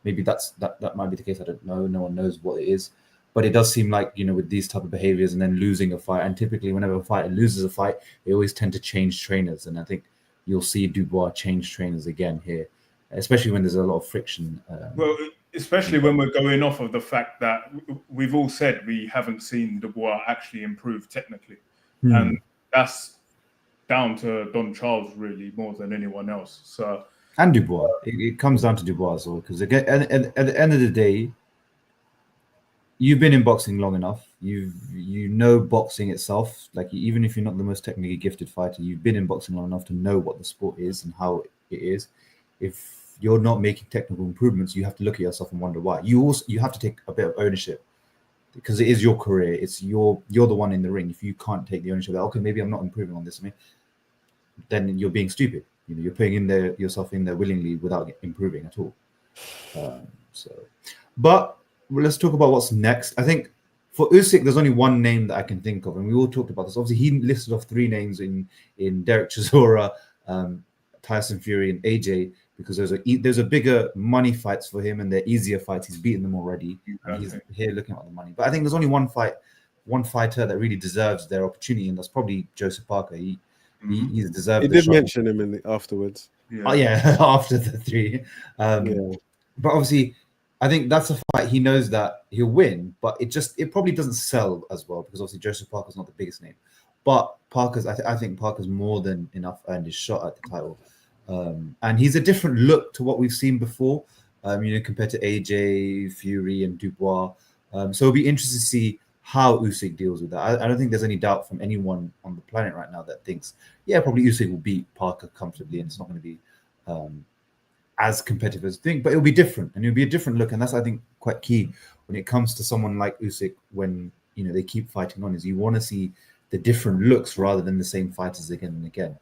Speaker 1: Maybe that might be the case. I don't know. No one knows what it is. But it does seem like, you know, with these type of behaviors and then losing a fight, and typically whenever a fighter loses a fight, they always tend to change trainers. And I think you'll see Dubois change trainers again here, especially when there's a lot of friction.
Speaker 3: Well, especially when we're going off of the fact that we've all said we haven't seen Dubois actually improve technically. And that's down to Don Charles really more than anyone else. So,
Speaker 1: and Dubois. It comes down to Dubois as well, because again, at the end of the day, you've been in boxing long enough. you know boxing itself. Like even if you're not the most technically gifted fighter, you've been in boxing long enough to know what the sport is and how it is. If you're not making technical improvements, you have to look at yourself and wonder why. You have to take a bit of ownership because it is your career. It's you're the one in the ring. If you can't take the ownership, that, okay, maybe I'm not improving on this. Then you're being stupid. You're putting yourself in there willingly without improving at all. But let's talk about what's next. I think for Usyk, there's only one name that I can think of, and we all talked about this. Obviously, he listed off 3 names in Derek Chisora, Tyson Fury, and AJ, because there's a bigger money fights for him, and they're easier fights. He's beaten them already, and he's here looking at the money. But I think there's only one fighter that really deserves their opportunity, and that's probably Joseph Parker. He's deserved.
Speaker 4: He did mention him afterwards.
Speaker 1: Yeah. Oh yeah, after the 3. But obviously, I think that's a fight he knows that he'll win, but it probably doesn't sell as well because obviously Joseph Parker's not the biggest name. But I think Parker's more than enough earned his shot at the title. And he's a different look to what we've seen before, compared to AJ, Fury, and Dubois. So it'll be interesting to see how Usyk deals with that. I don't think there's any doubt from anyone on the planet right now that thinks, yeah, probably Usyk will beat Parker comfortably, and it's not going to be as competitive as think, but it'll be different, and it'll be a different look, and that's I think quite key when it comes to someone like Usyk. When they keep fighting on, is you want to see the different looks rather than the same fighters again and again.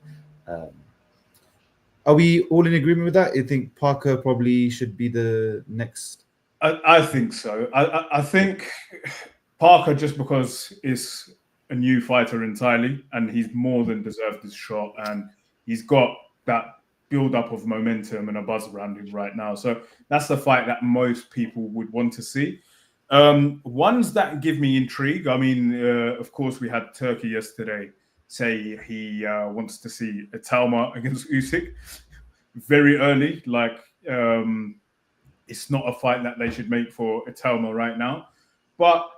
Speaker 1: Are we all in agreement with that? You think Parker probably should be the next?
Speaker 3: I think so. I think Parker, just because is a new fighter entirely, and he's more than deserved his shot, and he's got that build-up of momentum and a buzz around him right now. So that's the fight that most people would want to see. Ones that give me intrigue, I mean, of course, we had Turkey yesterday say he wants to see Italma against Usyk very early. It's not a fight that they should make for Italma right now. But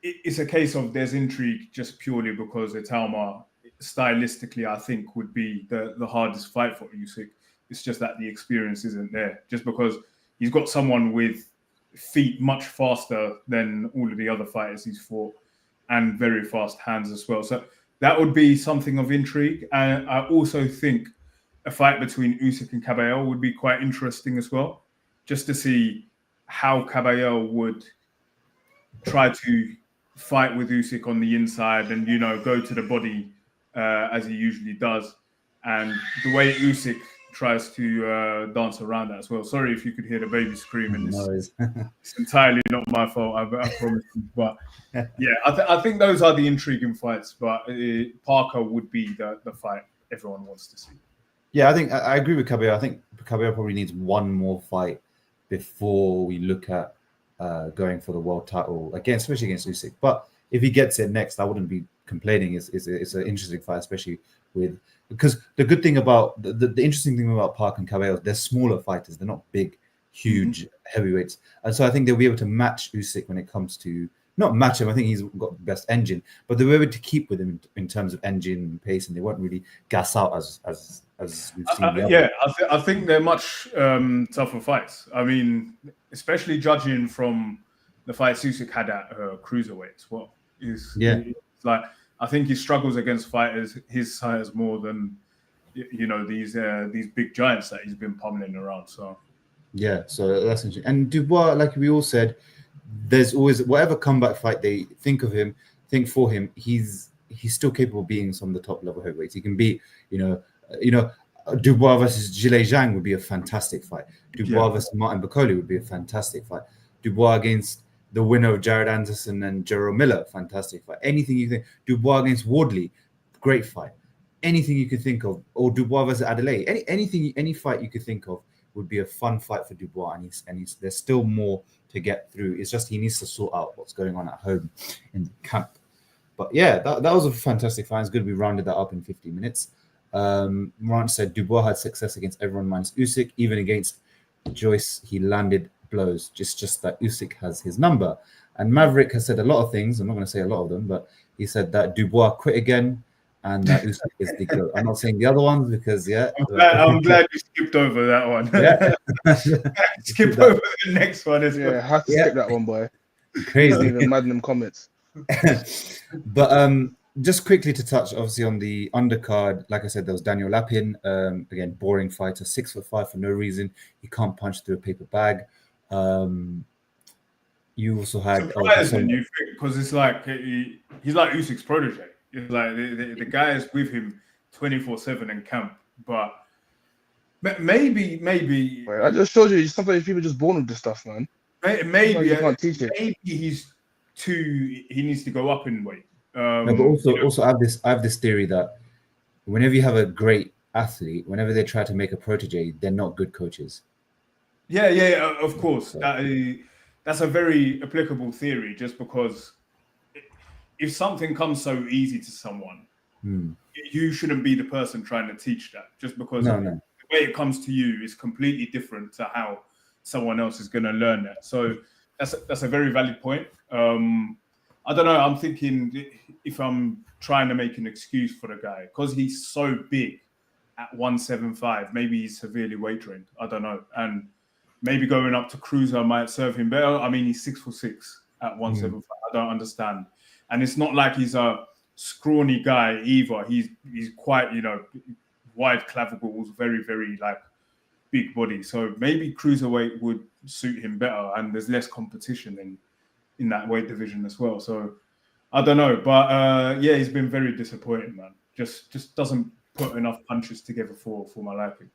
Speaker 3: it's a case of there's intrigue just purely because Italma, stylistically, I think would be the hardest fight for Usyk. It's just that the experience isn't there. Just because he's got someone with feet much faster than all of the other fighters he's fought, and very fast hands as well. So that would be something of intrigue. And I also think a fight between Usyk and Caballero would be quite interesting as well, just to see how Caballero would try to fight with Usyk on the inside and, go to the body as he usually does. And the way Usyk tries to dance around that as well. Sorry if you could hear the baby screaming. It's entirely not my fault, I promise you. But yeah, I think those are the intriguing fights. But Parker would be the fight everyone wants to see.
Speaker 1: Yeah, I think I agree with Caballero. I think Caballero probably needs one more fight before we look at going for the world title again, especially against Usyk. But if he gets it next, I wouldn't be complaining. It's an interesting fight, especially because the good thing about the interesting thing about Park and Caballero, they're smaller fighters. They're not big, huge heavyweights, and so I think they'll be able to match Usyk when it comes to not match him. I think he's got the best engine, but they'll be able to keep with him in terms of engine and pace, and they won't really gas out as we've seen.
Speaker 3: I think they're much tougher fights. I mean, especially judging from the fights Usyk had at cruiserweight as well. It's like I think he struggles against fighters his size more than these big giants that he's been pummeling around. So
Speaker 1: so that's interesting. And Dubois, like we all said, there's always whatever comeback fight they think for him, he's still capable of being some of the top level heavyweights. He can beat Dubois versus Zhilei Zhang would be a fantastic fight. Dubois versus Martin Bakole would be a fantastic fight. Dubois against the winner of Jared Anderson and Jerome Miller, fantastic fight. Anything you think. Dubois against Wardley, great fight. Anything you could think of, or Dubois versus Adelaide, any fight you could think of would be a fun fight for Dubois, and there's still more to get through. It's just he needs to sort out what's going on at home in the camp. But yeah, that was a fantastic fight. It's good we rounded that up in 50 minutes. Morant said Dubois had success against everyone minus Usyk. Even against Joyce, he landed blows. Just that Usyk has his number. And Maverick has said a lot of things. I'm not going to say a lot of them, but he said that Dubois quit again and that Usyk is the GOAT. I'm not saying the other ones because
Speaker 3: I'm glad you skipped over that one. Skip over the next one as well.
Speaker 2: Yeah, I had to skip that one, boy.
Speaker 1: Crazy.
Speaker 2: Even mad in them comments.
Speaker 1: But just quickly to touch, obviously, on the undercard, like I said, there was Daniel Lapin. Again, boring fighter, 6'5" for no reason. He can't punch through a paper bag. You also had
Speaker 3: surprising, you think, because it's like he's like Usyk's protege. It's like the guy is with him 24/7 in camp, but maybe
Speaker 2: Wait, I just showed you. Sometimes people just born with this stuff, man.
Speaker 3: maybe
Speaker 2: you can't teach it.
Speaker 3: maybe he needs to go up in weight.
Speaker 1: no, but also I have this theory that whenever you have a great athlete, whenever they try to make a protege, they're not good coaches.
Speaker 3: Yeah, of course. That's a very applicable theory, just because if something comes so easy to someone, you shouldn't be the person trying to teach that, just because the way it comes to you is completely different to how someone else is going to learn that. So that's a very valid point. I don't know. I'm thinking if I'm trying to make an excuse for the guy, because he's so big at 175, maybe he's severely weight trained. I don't know. And maybe going up to cruiser might serve him better. I mean, he's 6'6" at 175. I don't understand. And it's not like he's a scrawny guy either. He's quite, wide clavicles, very, very like big body. So maybe cruiserweight would suit him better, and there's less competition in that weight division as well. So I don't know, but yeah, he's been very disappointing, man. Just doesn't put enough punches together for my liking.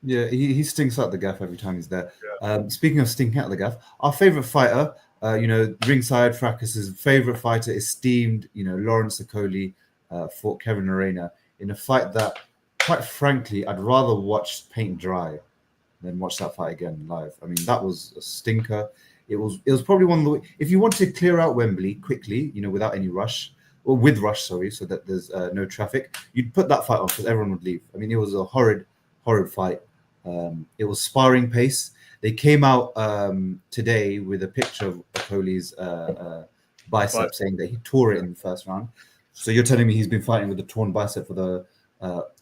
Speaker 1: Yeah, he stinks out the gaff every time he's there. Yeah. Speaking of stinking out the gaff, our favorite fighter, Ringside Fracas's favorite fighter, esteemed, Lawrence Okoli, fought Kevin Arena in a fight that, quite frankly, I'd rather watch paint dry than watch that fight again live. I mean, that was a stinker. It was probably one of the, if you want to clear out Wembley quickly, without any rush, or with rush, sorry, so that there's no traffic, you'd put that fight on because everyone would leave. I mean, it was a horrid fight. It was sparring pace. They came out today with a picture of Okoli's bicep, saying that he tore it in the first round. So you're telling me he's been fighting with a torn bicep for the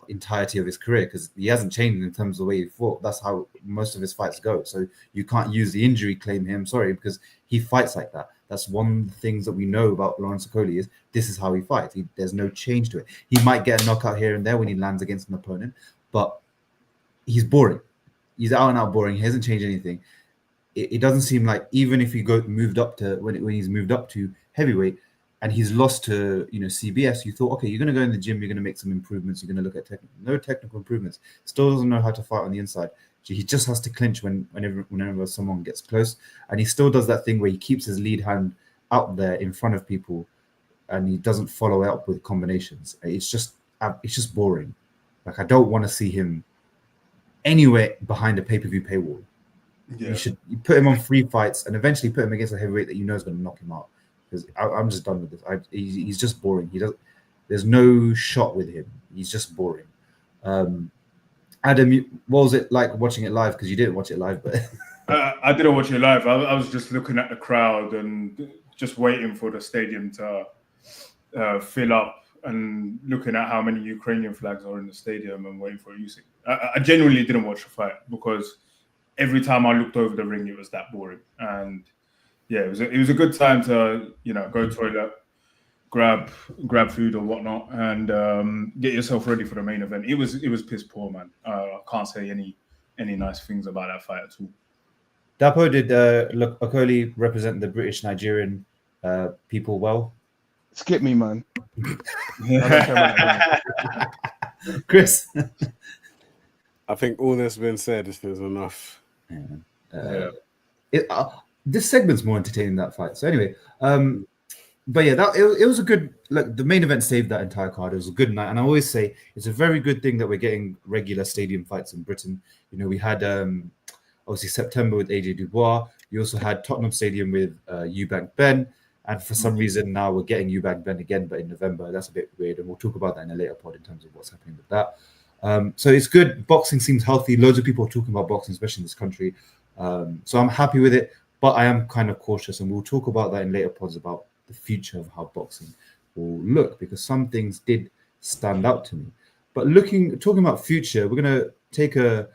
Speaker 1: entirety of his career, because he hasn't changed in terms of the way he fought. That's how most of his fights go. So you can't use the injury claim him, sorry, because he fights like that. That's one of the things that we know about Lawrence Okoli is this is how he fights. There's no change to it. He might get a knockout here and there when he lands against an opponent, but he's boring. He's out and out boring. He hasn't changed anything. It doesn't seem like, even if he moved up to when he's moved up to heavyweight and he's lost to CBS, you thought, okay, you're going to go in the gym, you're going to make some improvements, you're going to look at no technical improvements. Still doesn't know how to fight on the inside. He just has to clinch whenever someone gets close, and he still does that thing where he keeps his lead hand out there in front of people, and he doesn't follow up with combinations. It's just boring. Like, I don't want to see him anywhere behind a pay-per-view paywall. Yeah. You put him on free fights and eventually put him against a heavyweight that is going to knock him out. Because I'm just done with this. He's just boring. There's no shot with him. He's just boring. Adam, what was it like watching it live? Because you didn't watch it live, but
Speaker 3: I didn't watch it live. I was just looking at the crowd and just waiting for the stadium to fill up, and looking at how many Ukrainian flags are in the stadium and waiting for Usyk. I genuinely didn't watch the fight because every time I looked over the ring, it was that boring. And yeah, it was a good time to go toilet, grab food or whatnot, and get yourself ready for the main event. It was piss poor, man. I can't say any nice things about that fight at all.
Speaker 1: Dapo, did look Okoli represent the British Nigerian people well?
Speaker 2: Skip me, man.
Speaker 1: Chris,
Speaker 4: I think all that's been said is enough.
Speaker 1: This segment's more entertaining than that fight. So anyway, but yeah, it was a good look. The main event saved that entire card. It was a good night, and I always say it's a very good thing that we're getting regular stadium fights in Britain. We had obviously September with AJ Dubois. We also had Tottenham Stadium with Eubank Ben, and for some reason now we're getting Eubank Ben again, but in November. That's a bit weird, and we'll talk about that in a later pod in terms of what's happening with that. So it's good. Boxing seems healthy. Loads of people are talking about boxing, especially in this country. So I'm happy with it, but I am kind of cautious, and we'll talk about that in later pods about the future of how boxing will look, because some things did stand out to me. But talking about future, we're going to take a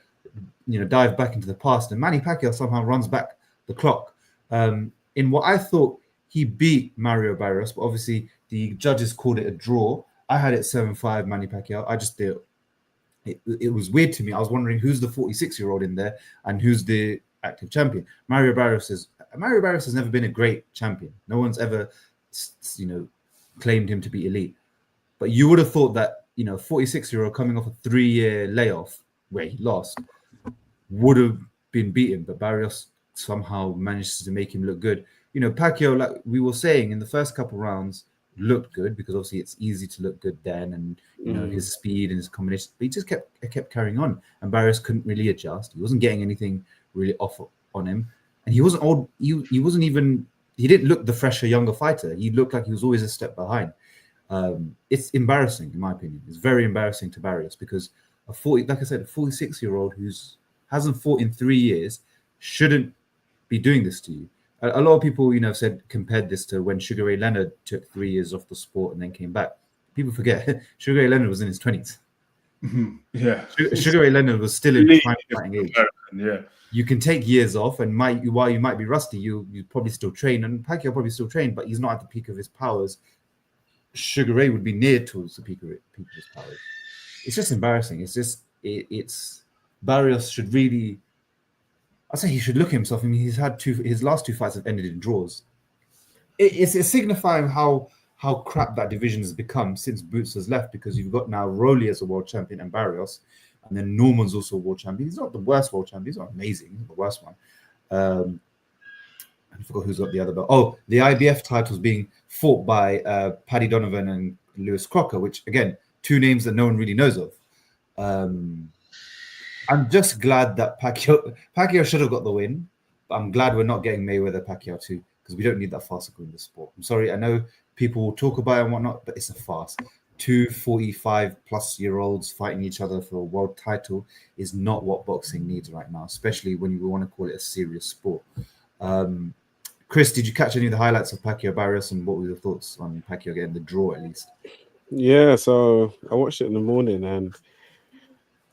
Speaker 1: dive back into the past, and Manny Pacquiao somehow runs back the clock in what I thought he beat Mario Barrios, but obviously the judges called it a draw. I had it 7-5 Manny Pacquiao. I just did it was weird to me. I was wondering who's the 46-year-old in there and who's the active champion. Mario Barrios has never been a great champion. No one's ever, claimed him to be elite. But you would have thought that 46-year-old coming off a 3-year layoff where he lost would have been beaten, but Barrios somehow managed to make him look good. Pacquiao, like we were saying in the first couple rounds, looked good because obviously it's easy to look good then, and his speed and his combination. But he just kept carrying on, and Barrios couldn't really adjust. He wasn't getting anything really off on him, and he wasn't old. He wasn't even. He didn't look the fresher, younger fighter. He looked like he was always a step behind. It's embarrassing, in my opinion. It's very embarrassing to Barrios because a 46-year-old who hasn't fought in 3 years shouldn't be doing this to you. A lot of people, compared this to when Sugar Ray Leonard took 3 years off the sport and then came back. People forget Sugar Ray Leonard was in his 20s.
Speaker 3: Mm-hmm. Yeah,
Speaker 1: Sugar Ray Leonard was still in prime fighting age.
Speaker 3: Yeah,
Speaker 1: you can take years off, and while you might be rusty, you probably still train, and Pacquiao probably still train, but he's not at the peak of his powers. Sugar Ray would be near towards the peak of his powers. It's just embarrassing. It's Barrios should really. I say he should look at himself. I mean, he's had his last 2 fights have ended in draws. It's signifying how crap that division has become since Boots has left, because you've got now Rolly as a world champion and Barrios, and then Norman's also a world champion. He's not the worst world champion. He's not amazing. He's not the worst one. I forgot who's got the other belt. Oh, the IBF titles being fought by Paddy Donovan and Lewis Crocker, which, again, 2 names that no one really knows of. I'm just glad that Pacquiao should have got the win, but I'm glad we're not getting Mayweather-Pacquiao too, because we don't need that farcical in the sport. I'm sorry, I know people will talk about it and whatnot, but it's a farce. 2 45-plus-year-olds fighting each other for a world title is not what boxing needs right now, especially when you want to call it a serious sport. Chris, did you catch any of the highlights of Pacquiao Barrios, and what were your thoughts on Pacquiao getting the draw at least?
Speaker 4: Yeah, so I watched it in the morning, and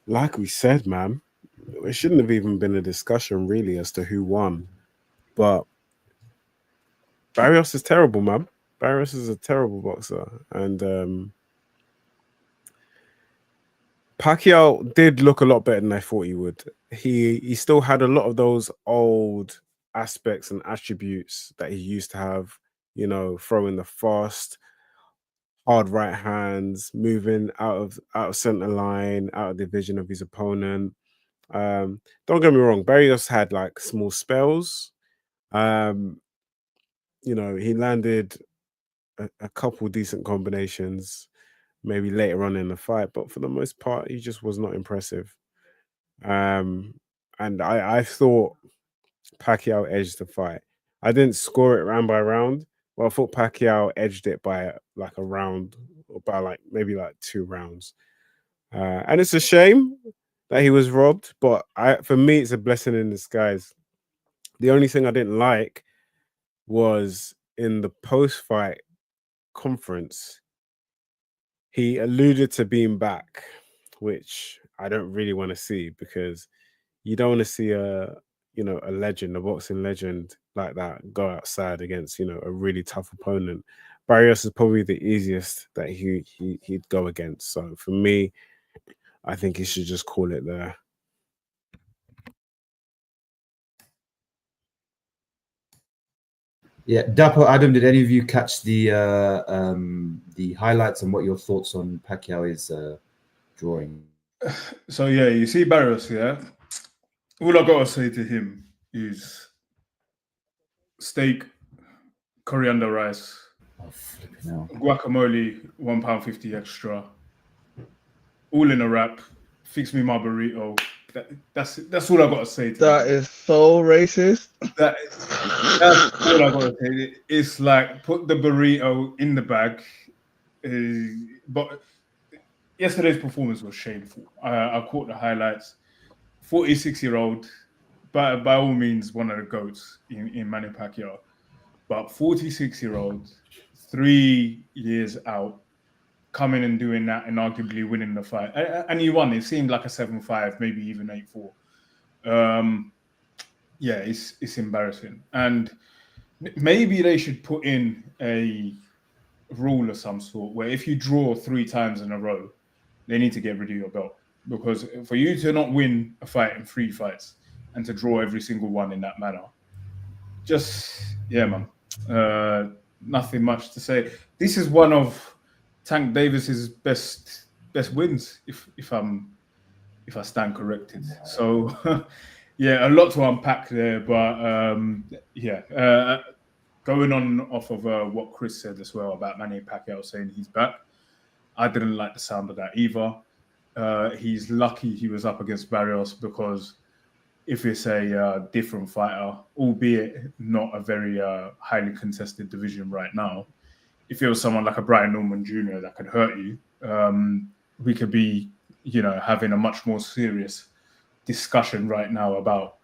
Speaker 4: like we said, man, it shouldn't have even been a discussion really as to who won. But Barrios is terrible, man. Barrios is a terrible boxer. And Pacquiao did look a lot better than I thought he would. He still had a lot of those old aspects and attributes that he used to have, throwing the fast, hard right hands, moving out of center line, out of the vision of his opponent. Don't get me wrong, Barrios had like small spells. He landed a couple decent combinations maybe later on in the fight, but for the most part, he just was not impressive. And I thought Pacquiao edged the fight. I didn't score it round by round, but I thought Pacquiao edged it by like a round, or by maybe 2 rounds. And it's a shame that he was robbed, but for me, it's a blessing in disguise. The only thing I didn't like was in the post-fight conference, he alluded to being back, which I don't really want to see, because you don't want to see a legend, a boxing legend like that go outside against, a really tough opponent. Barrios is probably the easiest that he'd go against. So for me, I think he should just call it there.
Speaker 1: Yeah, Dapo, Adam, did any of you catch the highlights, and what your thoughts on Pacquiao's drawing?
Speaker 3: So yeah, you see Barrios, yeah. All I gotta say to him is steak, coriander rice, guacamole, £1.50 extra, all in a wrap. Fix me my burrito. That's all I gotta say to
Speaker 2: that
Speaker 3: him.
Speaker 2: Is so racist.
Speaker 3: That's all I gotta say. It's like, put the burrito in the bag. But yesterday's performance was shameful. I caught the highlights. 46-year-old, by all means, one of the GOATs in Manny Pacquiao. But 46-year-old, 3 years out, coming and doing that and arguably winning the fight. And he won. It seemed like a 7-5, maybe even 8-4. Yeah, it's embarrassing. And maybe they should put in a rule of some sort where if you draw 3 times in a row, they need to get rid of your belt. Because for you to not win a fight in 3 fights and to draw every single one in that manner, man. Nothing much to say. This is one of Tank Davis's best wins, if I stand corrected. So a lot to unpack there, but going on off of what Chris said as well about Manny Pacquiao saying he's back, I didn't like the sound of that either. He's lucky he was up against Barrios, because if it's a different fighter, albeit not a very highly contested division right now, if it was someone like a Brian Norman Jr. that could hurt you, we could be, having a much more serious discussion right now about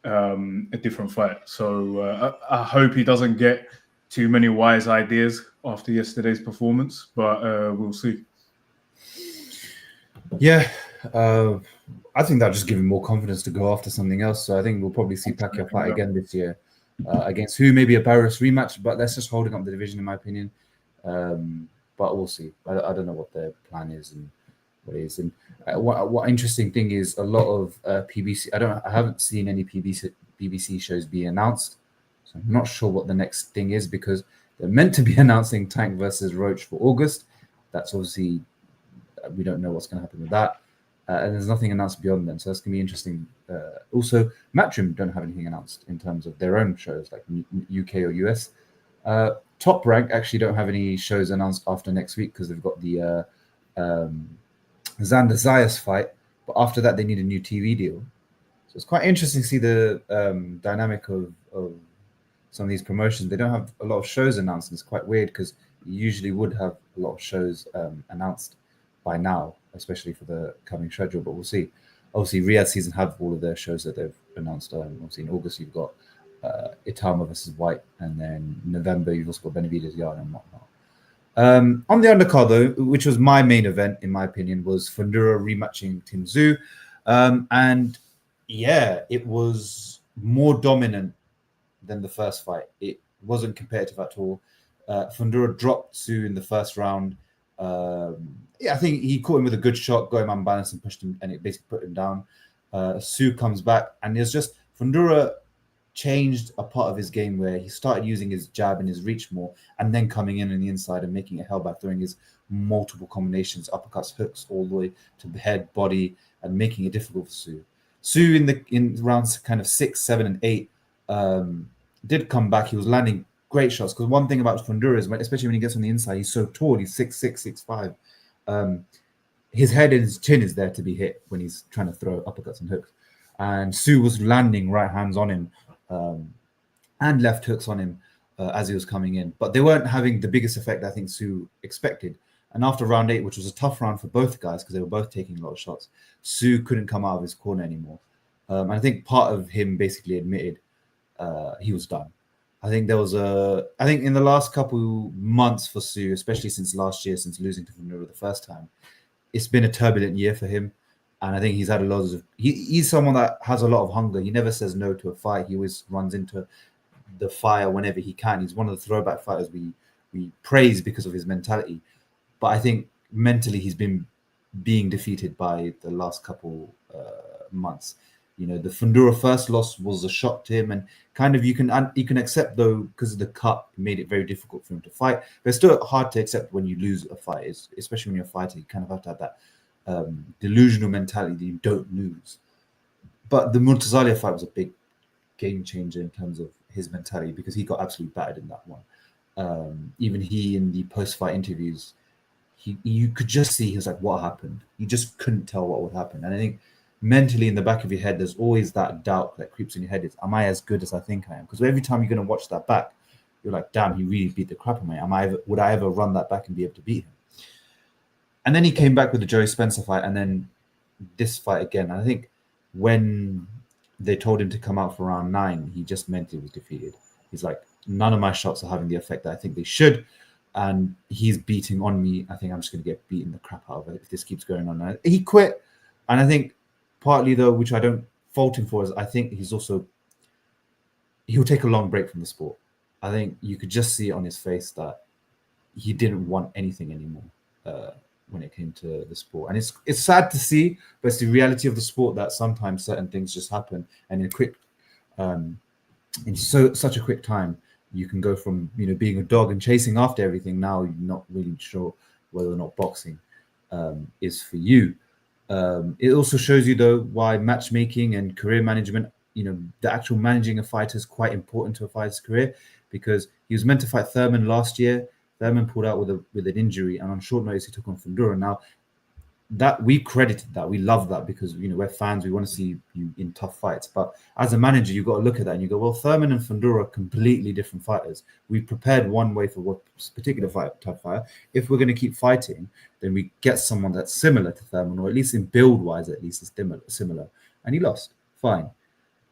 Speaker 3: a different fight. So I hope he doesn't get too many wise ideas after yesterday's performance, but we'll see.
Speaker 1: Yeah, I think that'll just give him more confidence to go after something else. So I think we'll probably see Pacquiao fight again this year against who? Maybe a Barrios rematch, but that's just holding up the division in my opinion. But we'll see. I don't know what their plan is and what it is. And what interesting thing is a lot of PBC. I haven't seen any BBC shows be announced, so I'm not sure what the next thing is, because they're meant to be announcing Tank versus Roach for August. That's obviously, we don't know what's going to happen with that. And there's nothing announced beyond then, so that's going to be interesting. Also, Matchroom don't have anything announced in terms of their own shows, like UK or US. Top Rank actually don't have any shows announced after next week, because they've got the Xander Zayas fight, but after that they need a new TV deal. So it's quite interesting to see the dynamic of some of these promotions. They don't have a lot of shows announced, and it's quite weird, because you usually would have a lot of shows announced by now, especially for the coming schedule, but we'll see. Obviously, Riyadh season have all of their shows that they've announced. Obviously, in August, you've got Itama versus White, and then November, you've also got Benavidez, Yard, and whatnot. On the undercard, though, which was my main event, in my opinion, was Fundora rematching Tim Tszyu. And yeah, it was more dominant than the first fight. It wasn't competitive at all. Fundora dropped Tszyu in the first round. I think he caught him with a good shot, got him unbalanced and pushed him, and it basically put him down. Tszyu comes back, and it's just Fundora changed a part of his game where he started using his jab and his reach more, and then coming in on the inside and making it hell by throwing his multiple combinations, uppercuts, hooks, all the way to the head, body, and making it difficult for Tszyu. Tszyu in rounds kind of 6, 7, and 8 did come back. He was landing great shots, because one thing about Fundora is, especially when he gets on the inside, he's so tall. He's 6'6", 6'5". His head and his chin is there to be hit when he's trying to throw uppercuts and hooks. And Tszyu was landing right hands on him and left hooks on him as he was coming in. But they weren't having the biggest effect I think Tszyu expected. And after round 8, which was a tough round for both guys because they were both taking a lot of shots, Tszyu couldn't come out of his corner anymore. And I think part of him basically admitted he was done. I think in the last couple months for Tszyu, especially since last year, since losing to Fundora the first time, it's been a turbulent year for him. And I think he's had a lot of... He's someone that has a lot of hunger. He never says no to a fight. He always runs into the fire whenever he can. He's one of the throwback fighters we praise because of his mentality. But I think mentally he's been being defeated by the last couple months. You know, the Fundora first loss was a shock to him, and kind of you can accept, though, because of the cut, it made it very difficult for him to fight. But it's still hard to accept when you lose a fight, especially when you're a fighter. You kind of have to have that delusional mentality that you don't lose. But the Murtazalia fight was a big game changer in terms of his mentality, because he got absolutely battered in that one. Even he, in the post-fight interviews, you could just see he was like, what happened? You just couldn't tell what would happen. And I think mentally in the back of your head, there's always that doubt that creeps in your head. Am I as good as I think I am? Because every time you're going to watch that back, you're like, damn, he really beat the crap out of me. Would I ever run that back and be able to beat him? And then he came back with the Joey Spencer fight, and then this fight again. And I think when they told him to come out for round 9, he just mentally was defeated. He's like, none of my shots are having the effect that I think they should. And he's beating on me. I think I'm just going to get beaten the crap out of it if this keeps going on. And he quit. And I think partly, though, which I don't fault him for, is I think he'll take a long break from the sport. I think you could just see on his face that he didn't want anything anymore when it came to the sport. And it's sad to see, but it's the reality of the sport that sometimes certain things just happen, and in such a quick time, you can go from being a dog and chasing after everything. Now you're not really sure whether or not boxing is for you. It also shows you though why matchmaking and career management, the actual managing a fighter is quite important to a fighter's career, because he was meant to fight Thurman last year. Thurman pulled out with an injury, and on short notice he took on Fundora. Now that we credited that, we love that, because we're fans, we want to see you in tough fights. But as a manager, you've got to look at that and you go, well, Thurman and Fundora are completely different fighters. We prepared one way for what particular tough fighter. If we're going to keep fighting, then we get someone that's similar to Thurman, or at least in build wise, at least is similar. And he lost. Fine.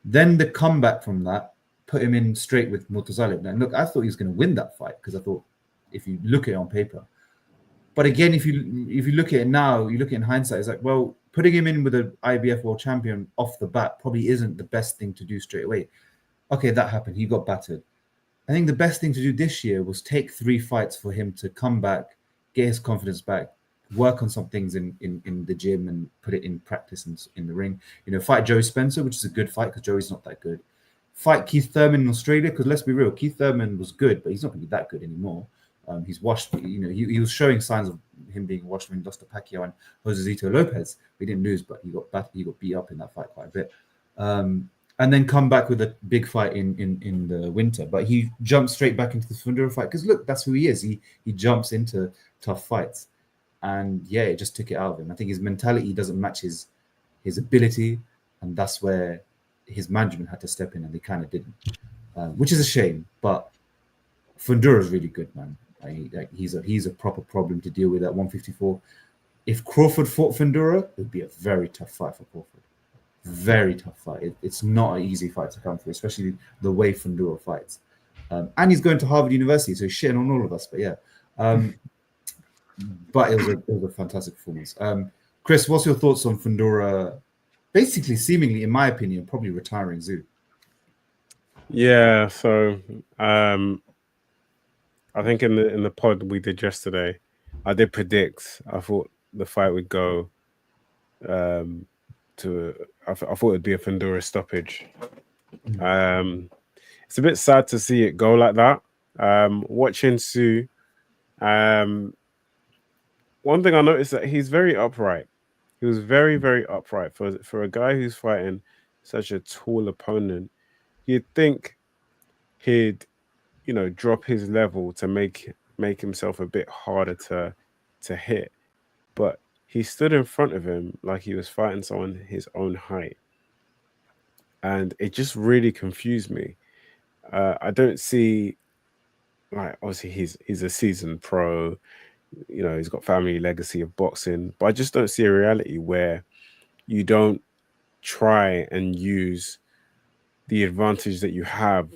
Speaker 1: Then the comeback from that put him in straight with Murtazalib. And look, I thought he was going to win that fight, because I thought, if you look at it on paper. But again, if you look at it now, you look at it in hindsight, it's like, well, putting him in with an IBF world champion off the bat probably isn't the best thing to do straight away. Okay, that happened. He got battered. I think the best thing to do this year was take 3 fights for him to come back, get his confidence back, work on some things in the gym and put it in practice in the ring. Fight Joey Spencer, which is a good fight because Joey's not that good. Fight Keith Thurman in Australia, because let's be real, Keith Thurman was good, but he's not going to be that good anymore. He's washed, he was showing signs of him being washed when he lost to Pacquiao and Josesito Lopez. He didn't lose, but he got beat up in that fight quite a bit. And then come back with a big fight in the winter. But he jumped straight back into the Fundora fight, because look, that's who he is. He jumps into tough fights. And yeah, it just took it out of him. I think his mentality doesn't match his ability, and that's where his management had to step in, and they kind of didn't, which is a shame. But Fundora is really good, man. He's a proper problem to deal with at 154. If Crawford fought Fundora, it would be a very tough fight for Crawford. Very tough fight. It's not an easy fight to come through, especially the way Fundora fights. And he's going to Harvard University, so he's shitting on all of us. But yeah, but it was a fantastic performance. Chris, what's your thoughts on Fundora? Basically, seemingly, in my opinion, probably retiring Zoo.
Speaker 4: Yeah, so I think in the pod we did yesterday, I did predict. I thought the fight would go I thought it'd be a Fundora stoppage. It's a bit sad to see it go like that. Watching Sue, one thing I noticed that he's very upright. He was very, very upright for a guy who's fighting such a tall opponent. You'd think he'd drop his level to make himself a bit harder to hit, but he stood in front of him like he was fighting someone his own height, and it just really confused me. I don't see, like, obviously he's a seasoned pro, he's got family legacy of boxing, but I just don't see a reality where you don't try and use the advantage that you have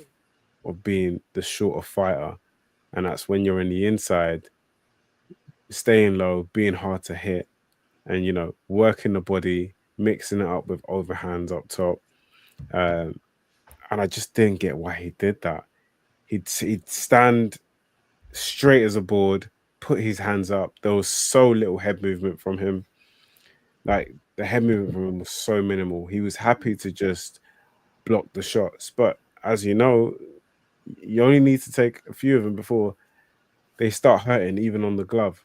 Speaker 4: of being the shorter fighter, and that's when you're in the inside, staying low, being hard to hit, and working the body, mixing it up with overhands up top. And I just didn't get why he did that. He'd stand straight as a board, put his hands up. There was so little head movement from him. Like, the head movement from him was so minimal. He was happy to just block the shots, but as you know, you only need to take a few of them before they start hurting, even on the glove.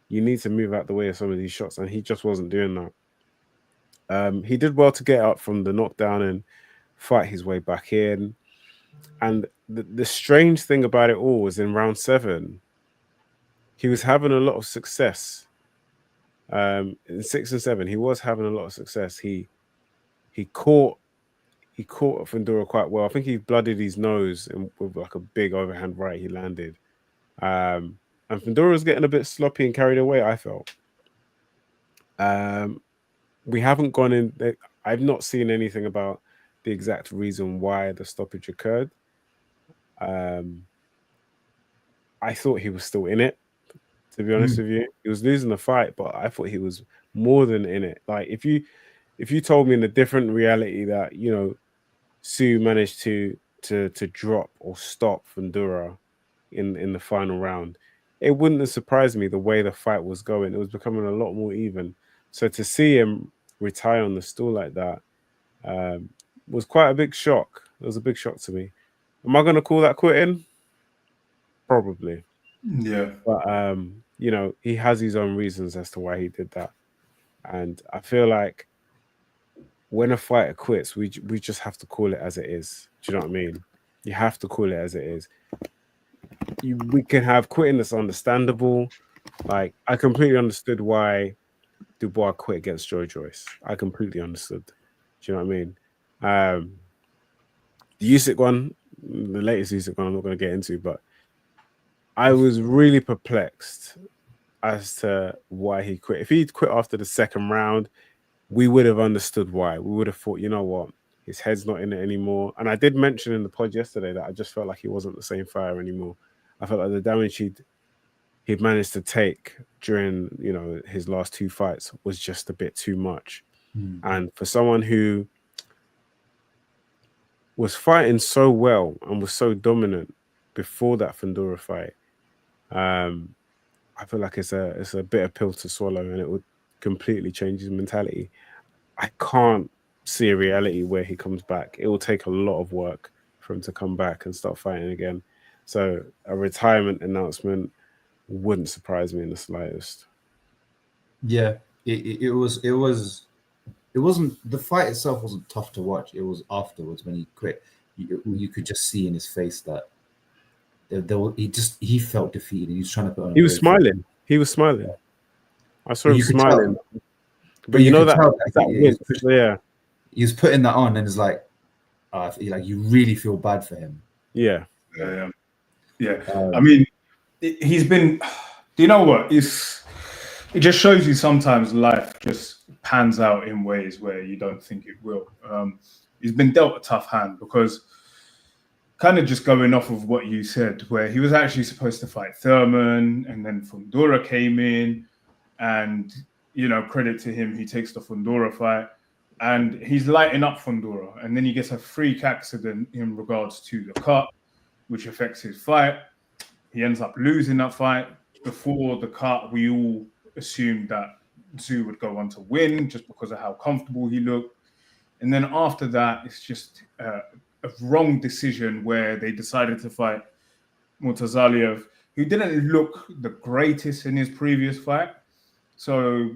Speaker 4: You need to move out the way of some of these shots, and he just wasn't doing that. He did well to get up from the knockdown and fight his way back in. And the strange thing about it all was in round 7, he was having a lot of success. In 6 and 7, he was having a lot of success. He caught Fundora quite well. I think he blooded his nose with like a big overhand right he landed. And Fundora was getting a bit sloppy and carried away, I felt. We haven't gone in. I've not seen anything about the exact reason why the stoppage occurred. I thought he was still in it, to be honest with you. He was losing the fight, but I thought he was more than in it. Like, if you told me in a different reality that Sue managed to to drop or stop Fundora in the final round, it wouldn't have surprised me the way the fight was going. It was becoming a lot more even. So to see him retire on the stool like that was quite a big shock. It was a big shock to me. Am I going to call that quitting? Probably.
Speaker 3: Yeah.
Speaker 4: But, you know, he has his own reasons as to why he did that. And I feel like when a fighter quits, we just have to call it as it is. Do you know what I mean? You have to call it as it is. We can have quitting that's understandable. Like, I completely understood why Dubois quit against Joyce. I completely understood. Do you know what I mean? The Usyk one, the latest Usyk one, I'm not going to get into, but I was really perplexed as to why he quit. If he'd quit after the second round, we would have understood why. We would have thought, you know what, his head's not in it anymore. And I did mention in the pod yesterday that I just felt like he wasn't the same fighter anymore. I felt like the damage he'd managed to take during, you know, his last two fights was just a bit too much. And for someone who was fighting so well and was so dominant before that Fundora fight, I feel like it's a bitter pill to swallow, and it would completely change his mentality. I can't see a reality where he comes back. It will take a lot of work for him to come back and start fighting again. So a retirement announcement wouldn't surprise me in the slightest.
Speaker 1: Yeah, it wasn't, the fight itself wasn't tough to watch. It was afterwards when he quit. You could just see in his face that he felt defeated. He was trying to put on.
Speaker 4: He was smiling. He was smiling. Yeah. I saw him smiling.
Speaker 1: But you know that
Speaker 4: yeah,
Speaker 1: he was putting that on, and it's like you really feel bad for him.
Speaker 4: Yeah.
Speaker 3: I mean, he's been. Do you know what? It just shows you sometimes life just pans out in ways where you don't think it will. He's been dealt a tough hand because, kind of just going off of what you said, where he was actually supposed to fight Thurman, and then Fundora came in, and, you know, credit to him, he takes the Fundora fight, and he's lighting up Fundora, and then he gets a freak accident in regards to the cut, which affects his fight. He ends up losing that fight. Before the cut, we all assumed that Tszyu would go on to win just because of how comfortable he looked. And then after that, it's just a wrong decision where they decided to fight Murtazaliev, who didn't look the greatest in his previous fight. So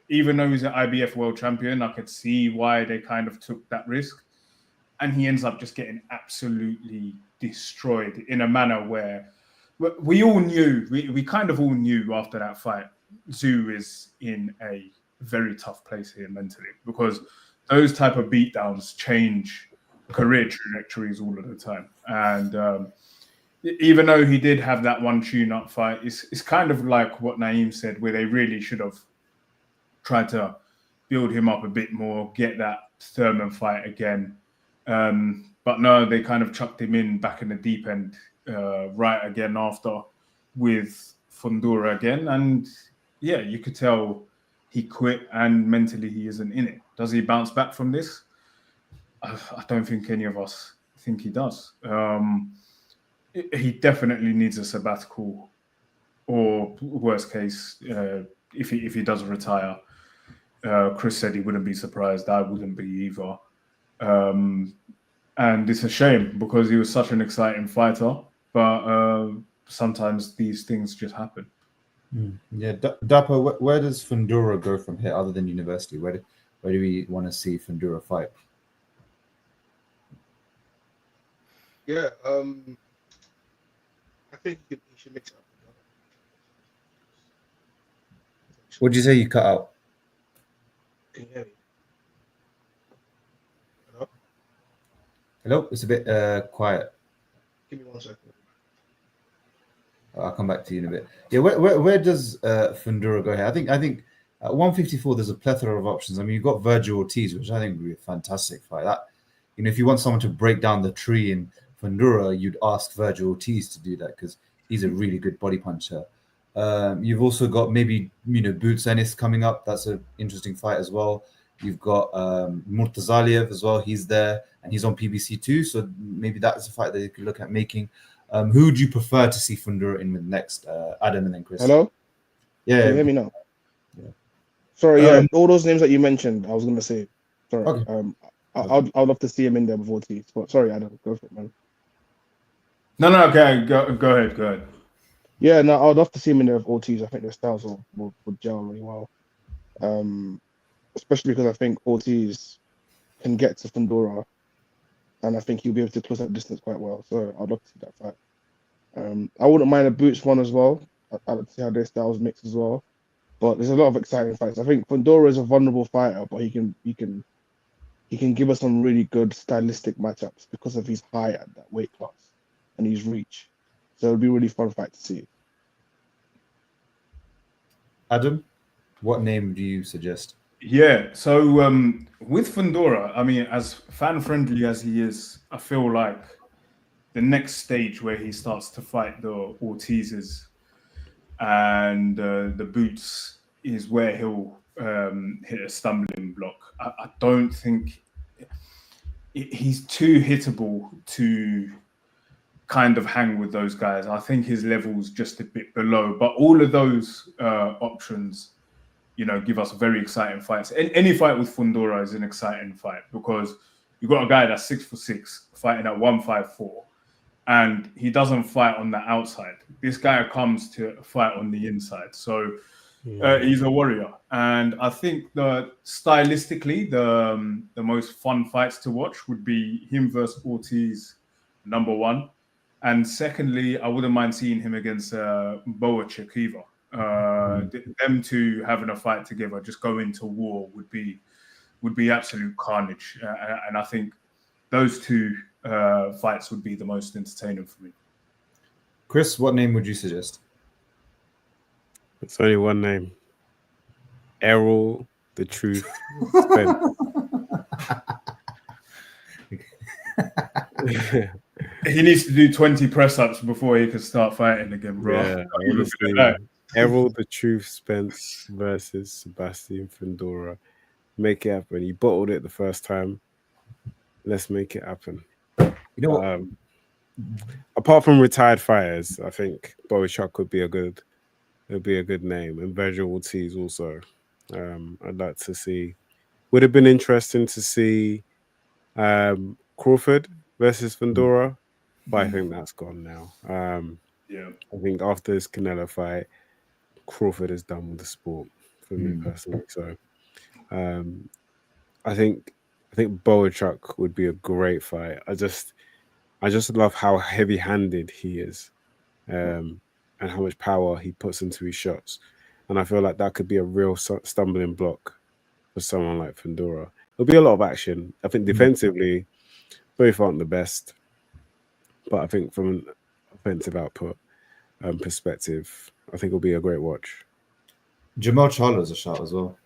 Speaker 3: even though he's an IBF world champion, I could see why they kind of took that risk. And he ends up just getting absolutely destroyed in a manner where we all knew, we kind of all knew after that fight, Tszyu is in a very tough place here mentally, because those type of beatdowns change career trajectories all of the time. And even though he did have that one tune-up fight, it's kind of like what Naeem said, where they really should have tried to build him up a bit more, get that Thurman fight again. But no, they kind of chucked him in back in the deep end right again after with Fundora again. And yeah, you could tell he quit and mentally he isn't in it. Does he bounce back from this? I don't think any of us think he does. He definitely needs a sabbatical, or worst case, if he does retire. Chris said he wouldn't be surprised. I wouldn't be either. And it's a shame because he was such an exciting fighter, but sometimes these things just happen.
Speaker 1: Yeah, Dapo, where does Fundora go from here other than university? Where do we want to see Fundora fight?
Speaker 2: Yeah, I think he should mix it up.
Speaker 1: What did you say you cut out?
Speaker 2: Can you hear me?
Speaker 1: Hello? It's a bit quiet.
Speaker 2: Give me 1 second.
Speaker 1: I'll come back to you in a bit. Yeah, where does Fundora go here? I think at 154 there's a plethora of options. I mean, you've got Virgil Ortiz, which I think would be a fantastic fight. That, you know, if you want someone to break down the tree in Fundora, you'd ask Virgil Ortiz to do that because he's a really good body puncher. You've also got maybe, you know, Boots Ennis coming up. That's an interesting fight as well. You've got Murtazaliev as well. He's there, and he's on PBC too. So maybe that's a fight that you could look at making. Who would you prefer to see Fundora in with next? Adam and then Chris.
Speaker 2: Hello?
Speaker 1: Yeah.
Speaker 2: Can you hear me now?
Speaker 1: Yeah.
Speaker 2: Sorry, yeah, all those names that you mentioned, I was gonna say. Sorry.
Speaker 1: Okay.
Speaker 2: I'd love to see him in there with Ortiz. But sorry, Adam, go for it, man.
Speaker 3: No, okay, go ahead.
Speaker 2: Yeah, no, I'd love to see him in there with Ortiz. I think their styles would gel really well. Especially because I think Ortiz can get to Fundora, and I think he'll be able to close that distance quite well. So I'd love to see that fight. I wouldn't mind a Boots one as well. I'd like to see how their styles mix as well. But there's a lot of exciting fights. I think Fundora is a vulnerable fighter, but he can give us some really good stylistic matchups because of his height at that weight class and his reach. So it'll be a really fun fight to see.
Speaker 1: Adam, what name do you suggest?
Speaker 3: Yeah, so with Fundora, I mean, as fan-friendly as he is, I feel like the next stage where he starts to fight the Ortizes and the Boots is where he'll hit a stumbling block. I don't think he's too hittable to kind of hang with those guys. I think his level's just a bit below, but all of those options, you know, give us very exciting fights. Any fight with Fundora is an exciting fight because you've got a guy that's 6'6" fighting at 154, and he doesn't fight on the outside. This guy comes to fight on the inside. So he's a warrior. And I think that stylistically, the most fun fights to watch would be him versus Ortiz, number one. And secondly, I wouldn't mind seeing him against Boachek either. Them two having a fight together, just going to war would be absolute carnage. And I think those two fights would be the most entertaining for me.
Speaker 1: Chris, what name would you suggest?
Speaker 4: It's only one name. Errol, the Truth, Spence.
Speaker 3: He needs to do 20 press-ups before he can start fighting again, bro.
Speaker 4: Yeah, honestly, Errol, the Truth, Spence versus Sebastian Fundora. Make it happen. He bottled it the first time. Let's make it happen.
Speaker 1: You know what?
Speaker 4: Apart from retired fighters, I think Boachek could be a good name, and Virgil Ortiz also. I'd like to see. Would have been interesting to see Crawford versus Fundora, but I think that's gone now. I think after this Canelo fight, Crawford is done with the sport for me personally. So I think Boachek would be a great fight. I just love how heavy-handed he is, and how much power he puts into his shots. And I feel like that could be a real stumbling block for someone like Fundora. There'll be a lot of action. I think defensively, both aren't the best, but I think from an offensive output perspective, I think it'll be a great watch.
Speaker 1: Jamal Charlo's a shot as well.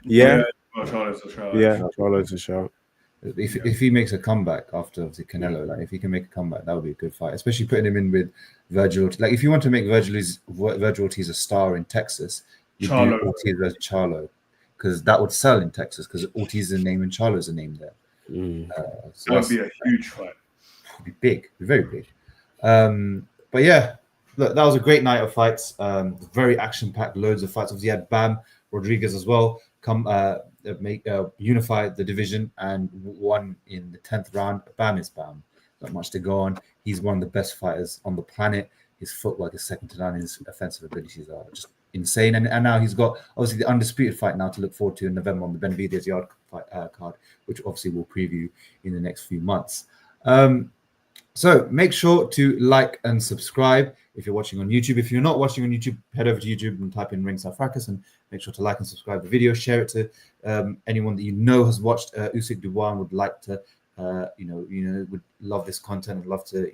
Speaker 4: Yeah,
Speaker 3: Charlo's a shot.
Speaker 4: Yeah, Charlo's a shot.
Speaker 1: If he makes a comeback after the Canelo, like if he can make a comeback, that would be a good fight. Especially putting him in with Virgil. Like if you want to make Virgil Ortiz a star in Texas, you do Ortiz versus Charlo, because that would sell in Texas. Because Ortiz is a name and Charlo's a name there.
Speaker 3: So that would be a huge fight.
Speaker 1: It'd be big, very big. But yeah, look, that was a great night of fights. Very action-packed, loads of fights. Obviously, you had Bam Rodriguez as well unify the division and won in the 10th round. Bam is Bam. Not much to go on. He's one of the best fighters on the planet. His footwork is second to none. His offensive abilities are just insane. And now he's got obviously the undisputed fight now to look forward to in November on the Benavidez Yard card, which obviously we'll preview in the next few months. So make sure to like and subscribe if you're watching on YouTube. If you're not watching on YouTube, head over to YouTube and type in Ringside Fracas and make sure to like and subscribe the video. Share it to anyone that you know has watched Usyk Dubois and would like to, would love this content and love to,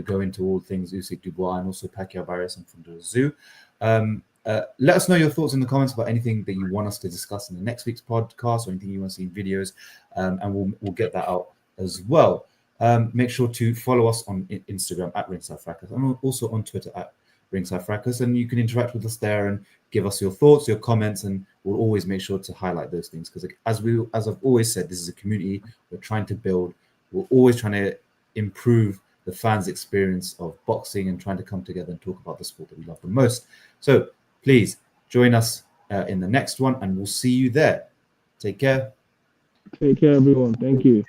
Speaker 1: go into all things Usyk Dubois and also Pacquiao Barrios and Fundora Zoo. Let us know your thoughts in the comments about anything that you want us to discuss in the next week's podcast or anything you want to see in videos, and we'll get that out as well. Make sure to follow us on Instagram at Ringside Fracas and also on Twitter at Ringside Fracas, and you can interact with us there and give us your thoughts, your comments, and we'll always make sure to highlight those things, because as I've always said, this is a community we're trying to build. We're always trying to improve the fans' experience of boxing and trying to come together and talk about the sport that we love the most. So please join us in the next one, and we'll see you there. Take care.
Speaker 2: Take care, everyone. Thank you.